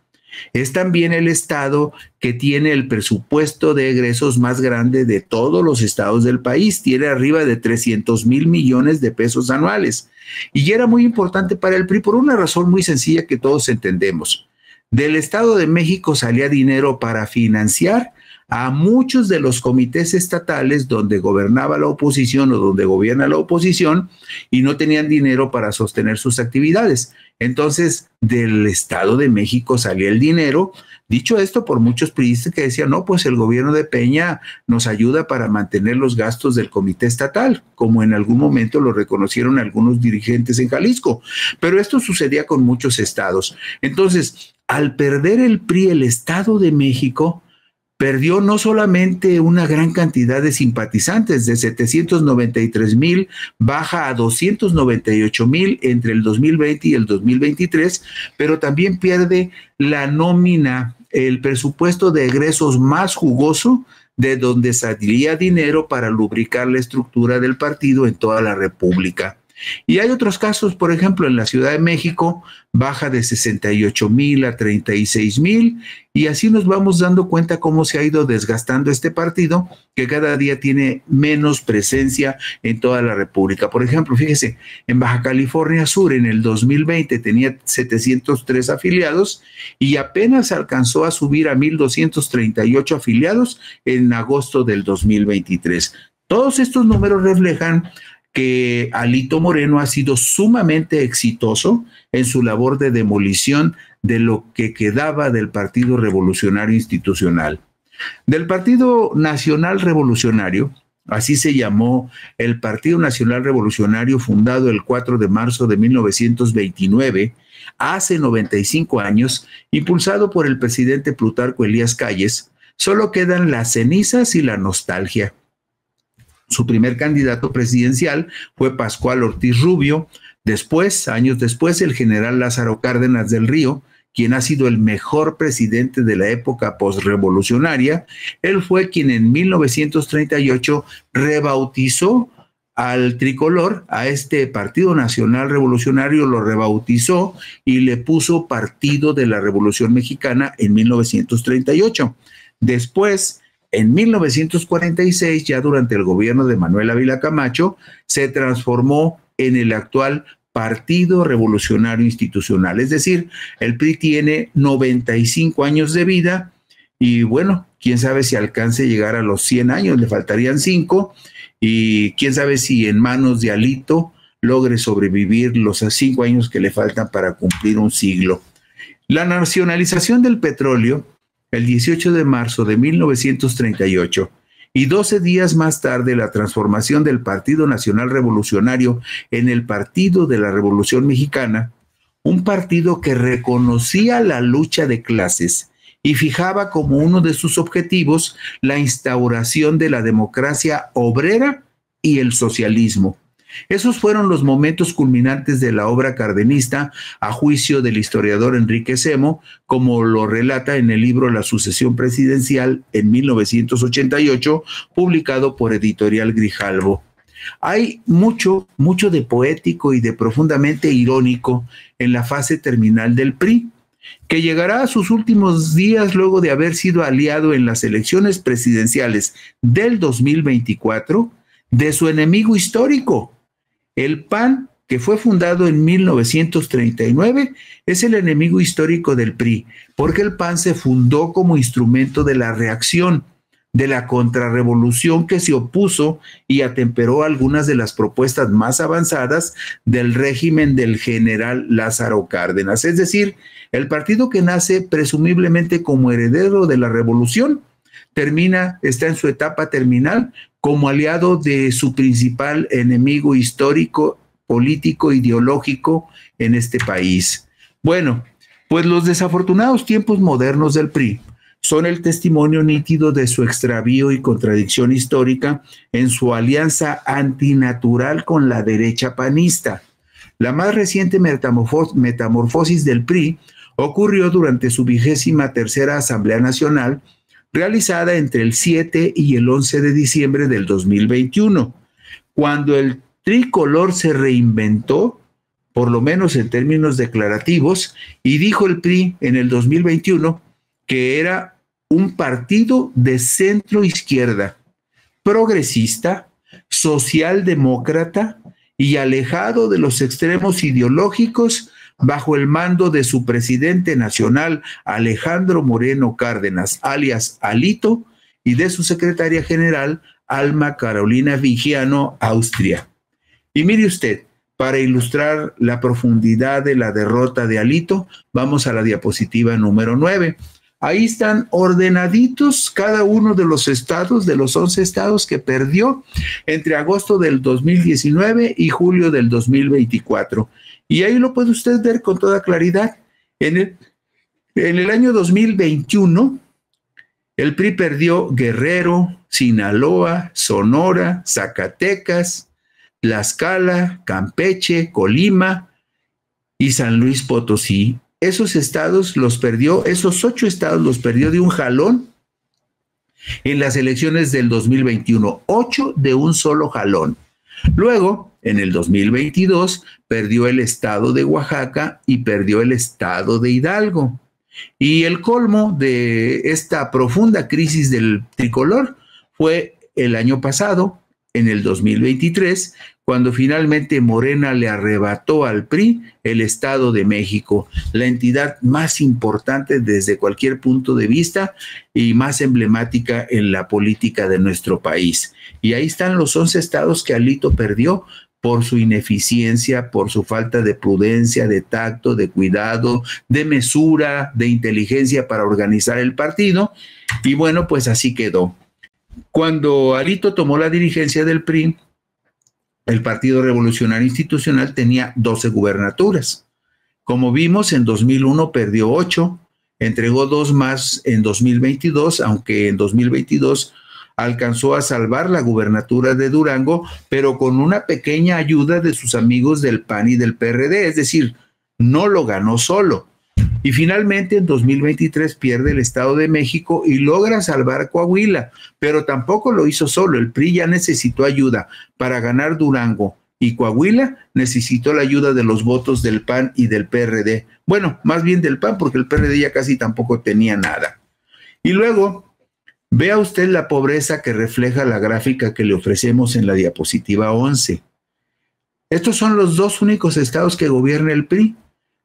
Es también el estado que tiene el presupuesto de egresos más grande de todos los estados del país. Tiene arriba de 300,000 millones de pesos anuales. Y era muy importante para el PRI por una razón muy sencilla que todos entendemos. Del Estado de México salía dinero para financiar a muchos de los comités estatales donde gobernaba la oposición o donde gobierna la oposición y no tenían dinero para sostener sus actividades. Entonces, del Estado de México salía el dinero. Dicho esto, por muchos priistas que decían, no, pues el gobierno de Peña nos ayuda para mantener los gastos del comité estatal, como en algún momento lo reconocieron algunos dirigentes en Jalisco. Pero esto sucedía con muchos estados. Entonces, al perder el PRI el Estado de México, perdió no solamente una gran cantidad de simpatizantes, de 793,000 baja a 298,000 entre el 2020 y el 2023, pero también pierde la nómina, el presupuesto de egresos más jugoso, de donde saldría dinero para lubricar la estructura del partido en toda la República. Y hay otros casos, por ejemplo, en la Ciudad de México baja de 68,000 a 36,000, y así nos vamos dando cuenta cómo se ha ido desgastando este partido, que cada día tiene menos presencia en toda la República. Por ejemplo, fíjese, en Baja California Sur en el 2020 tenía 703 afiliados y apenas alcanzó a subir a 1,238 afiliados en agosto del 2023. Todos estos números reflejan que Alito Moreno ha sido sumamente exitoso en su labor de demolición de lo que quedaba del Partido Revolucionario Institucional. Del Partido Nacional Revolucionario, así se llamó el Partido Nacional Revolucionario, fundado el 4 de marzo de 1929, hace 95 años, impulsado por el presidente Plutarco Elías Calles, solo quedan las cenizas y la nostalgia. Su primer candidato presidencial fue Pascual Ortiz Rubio. Después, años después, el general Lázaro Cárdenas del Río, quien ha sido el mejor presidente de la época posrevolucionaria. Él fue quien en 1938 rebautizó al tricolor, a este Partido Nacional Revolucionario, lo rebautizó y le puso Partido de la Revolución Mexicana en 1938. Después, en 1946, ya durante el gobierno de Manuel Ávila Camacho, se transformó en el actual Partido Revolucionario Institucional. Es decir, el PRI tiene 95 años de vida y bueno, quién sabe si alcance a llegar a los 100 años, le faltarían 5, y quién sabe si en manos de Alito logre sobrevivir los 5 años que le faltan para cumplir un siglo. La nacionalización del petróleo el 18 de marzo de 1938 y 12 días más tarde la transformación del Partido Nacional Revolucionario en el Partido de la Revolución Mexicana, un partido que reconocía la lucha de clases y fijaba como uno de sus objetivos la instauración de la democracia obrera y el socialismo. Esos fueron los momentos culminantes de la obra cardenista, a juicio del historiador Enrique Semo, como lo relata en el libro La sucesión presidencial en 1988, publicado por Editorial Grijalbo. Hay mucho de poético y de profundamente irónico en la fase terminal del PRI, que llegará a sus últimos días luego de haber sido aliado en las elecciones presidenciales del 2024 de su enemigo histórico. El PAN, que fue fundado en 1939, es el enemigo histórico del PRI, porque el PAN se fundó como instrumento de la reacción, de la contrarrevolución que se opuso y atemperó algunas de las propuestas más avanzadas del régimen del general Lázaro Cárdenas. Es decir, el partido que nace presumiblemente como heredero de la revolución, está en su etapa terminal como aliado de su principal enemigo histórico, político, ideológico en este país. Bueno, pues los desafortunados tiempos modernos del PRI son el testimonio nítido de su extravío y contradicción histórica en su alianza antinatural con la derecha panista. La más reciente metamorfosis del PRI ocurrió durante su 23ª Asamblea Nacional, realizada entre el 7 y el 11 de diciembre del 2021, cuando el tricolor se reinventó, por lo menos en términos declarativos, y dijo el PRI en el 2021 que era un partido de centro izquierda, progresista, socialdemócrata y alejado de los extremos ideológicos, bajo el mando de su presidente nacional Alejandro Moreno Cárdenas, alias Alito, y de su secretaria general Alma Carolina Vigiano Austria. Y mire usted, para ilustrar la profundidad de la derrota de Alito, vamos a la diapositiva número 9. Ahí están ordenaditos cada uno de los estados, de los 11 estados que perdió entre agosto del 2019 y julio del 2024. Y ahí lo puede usted ver con toda claridad. En el año 2021, el PRI perdió Guerrero, Sinaloa, Sonora, Zacatecas, Tlaxcala, Campeche, Colima y San Luis Potosí. Esos estados los perdió, esos 8 estados los perdió de un jalón en las elecciones del 2021. 8 de un solo jalón. Luego, en el 2022 perdió el estado de Oaxaca y perdió el estado de Hidalgo. Y el colmo de esta profunda crisis del tricolor fue el año pasado, en el 2023, cuando finalmente Morena le arrebató al PRI el Estado de México, la entidad más importante desde cualquier punto de vista y más emblemática en la política de nuestro país. Y ahí están los 11 estados que Alito perdió por su ineficiencia, por su falta de prudencia, de tacto, de cuidado, de mesura, de inteligencia para organizar el partido. Y bueno, pues así quedó. Cuando Alito tomó la dirigencia del PRI, el Partido Revolucionario Institucional tenía 12 gubernaturas. Como vimos, en 2001 perdió 8, entregó 2 más en 2022, aunque en 2022 alcanzó a salvar la gubernatura de Durango, pero con una pequeña ayuda de sus amigos del PAN y del PRD, es decir, no lo ganó solo. Y finalmente en 2023 pierde el Estado de México y logra salvar Coahuila, pero tampoco lo hizo solo. El PRI ya necesitó ayuda para ganar Durango y Coahuila necesitó la ayuda de los votos del PAN y del PRD. Bueno, más bien del PAN porque el PRD ya casi tampoco tenía nada. Y luego, vea usted la pobreza que refleja la gráfica que le ofrecemos en la diapositiva 11. Estos son los 2 únicos estados que gobierna el PRI.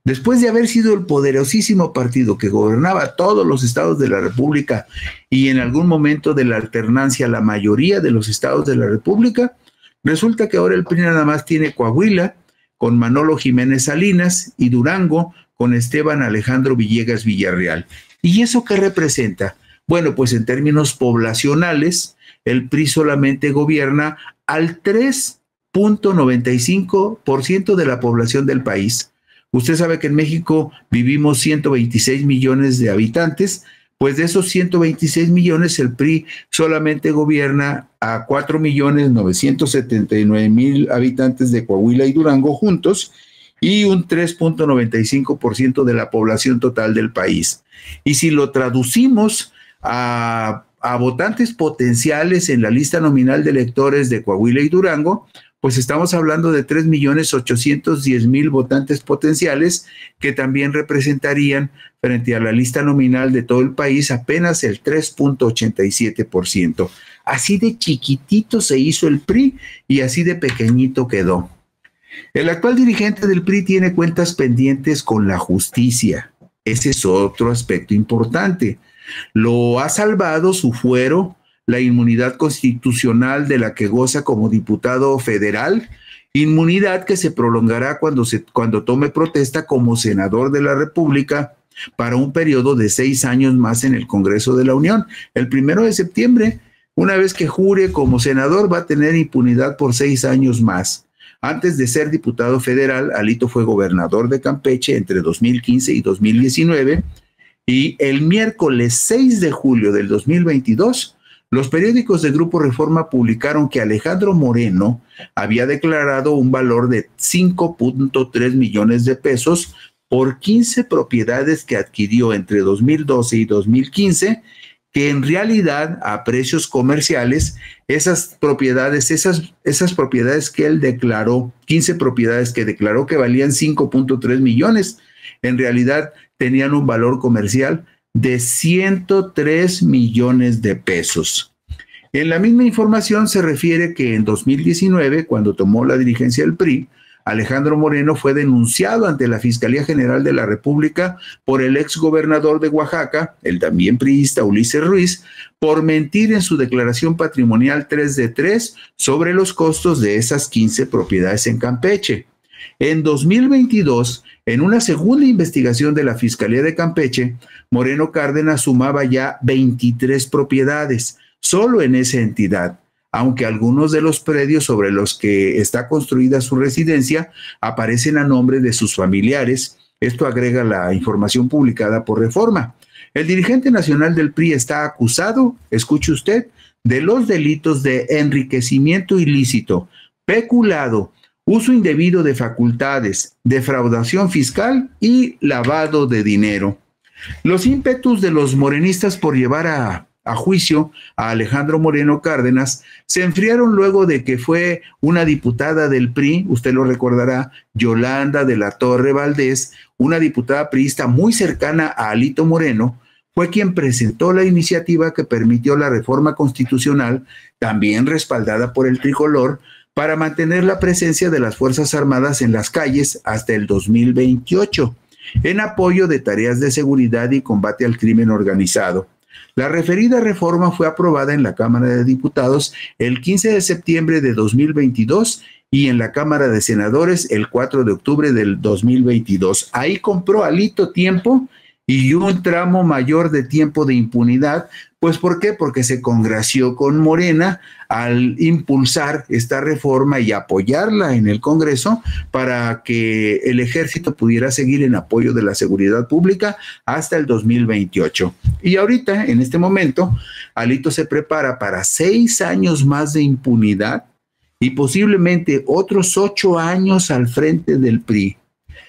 Después de haber sido el poderosísimo partido que gobernaba todos los estados de la República y en algún momento de la alternancia la mayoría de los estados de la República, resulta que ahora el PRI nada más tiene Coahuila con Manolo Jiménez Salinas y Durango con Esteban Alejandro Villegas Villarreal. ¿Y eso qué representa? Bueno, pues en términos poblacionales, el PRI solamente gobierna al 3.95% de la población del país. Usted sabe que en México vivimos 126 millones de habitantes, pues de esos 126 millones el PRI solamente gobierna a 4.979.000 habitantes de Coahuila y Durango juntos y un 3.95% de la población total del país. Y si lo traducimos a votantes potenciales en la lista nominal de electores de Coahuila y Durango, pues estamos hablando de 3.810.000 votantes potenciales que también representarían frente a la lista nominal de todo el país apenas el 3.87%. Así de chiquitito se hizo el PRI y así de pequeñito quedó. El actual dirigente del PRI tiene cuentas pendientes con la justicia. Ese es otro aspecto importante. Lo ha salvado su fuero, la inmunidad constitucional de la que goza como diputado federal, inmunidad que se prolongará cuando tome protesta como senador de la República para un periodo de 6 años más en el Congreso de la Unión. El 1 de septiembre, una vez que jure como senador, va a tener impunidad por 6 años más. Antes de ser diputado federal, Alito fue gobernador de Campeche entre 2015 y 2019, y el miércoles 6 de julio del 2022, los periódicos de Grupo Reforma publicaron que Alejandro Moreno había declarado un valor de 5.3 millones de pesos por 15 propiedades que adquirió entre 2012 y 2015, que en realidad a precios comerciales, esas propiedades que él declaró, 15 propiedades que declaró que valían 5.3 millones, en realidad tenían un valor comercial de 103 millones de pesos. En la misma información se refiere que en 2019, cuando tomó la dirigencia del PRI, Alejandro Moreno fue denunciado ante la Fiscalía General de la República por el exgobernador de Oaxaca, el también priista Ulises Ruiz, por mentir en su declaración patrimonial 3 de 3 sobre los costos de esas 15 propiedades en Campeche. En 2022, en una segunda investigación de la Fiscalía de Campeche, Moreno Cárdenas sumaba ya 23 propiedades, solo en esa entidad, aunque algunos de los predios sobre los que está construida su residencia aparecen a nombre de sus familiares. Esto agrega la información publicada por Reforma. El dirigente nacional del PRI está acusado, escuche usted, de los delitos de enriquecimiento ilícito, peculado, uso indebido de facultades, defraudación fiscal y lavado de dinero. Los ímpetus de los morenistas por llevar a a juicio a Alejandro Moreno Cárdenas se enfriaron luego de que fue una diputada del PRI, usted lo recordará, Yolanda de la Torre Valdés, una diputada priista muy cercana a Alito Moreno, fue quien presentó la iniciativa que permitió la reforma constitucional, también respaldada por el tricolor, para mantener la presencia de las Fuerzas Armadas en las calles hasta el 2028, en apoyo de tareas de seguridad y combate al crimen organizado. La referida reforma fue aprobada en la Cámara de Diputados el 15 de septiembre de 2022 y en la Cámara de Senadores el 4 de octubre del 2022. Ahí compró Alito tiempo y un tramo mayor de tiempo de impunidad. Pues ¿por qué? Porque se congració con Morena al impulsar esta reforma y apoyarla en el Congreso para que el ejército pudiera seguir en apoyo de la seguridad pública hasta el 2028. Y ahorita, en este momento, Alito se prepara para 6 años más de impunidad y posiblemente otros 8 años al frente del PRI.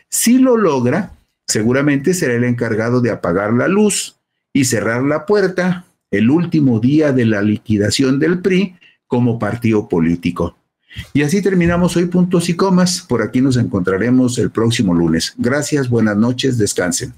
Si lo logra, seguramente será el encargado de apagar la luz y cerrar la puerta el último día de la liquidación del PRI como partido político. Y así terminamos hoy Puntos y Comas. Por aquí nos encontraremos el próximo lunes. Gracias, buenas noches, descansen.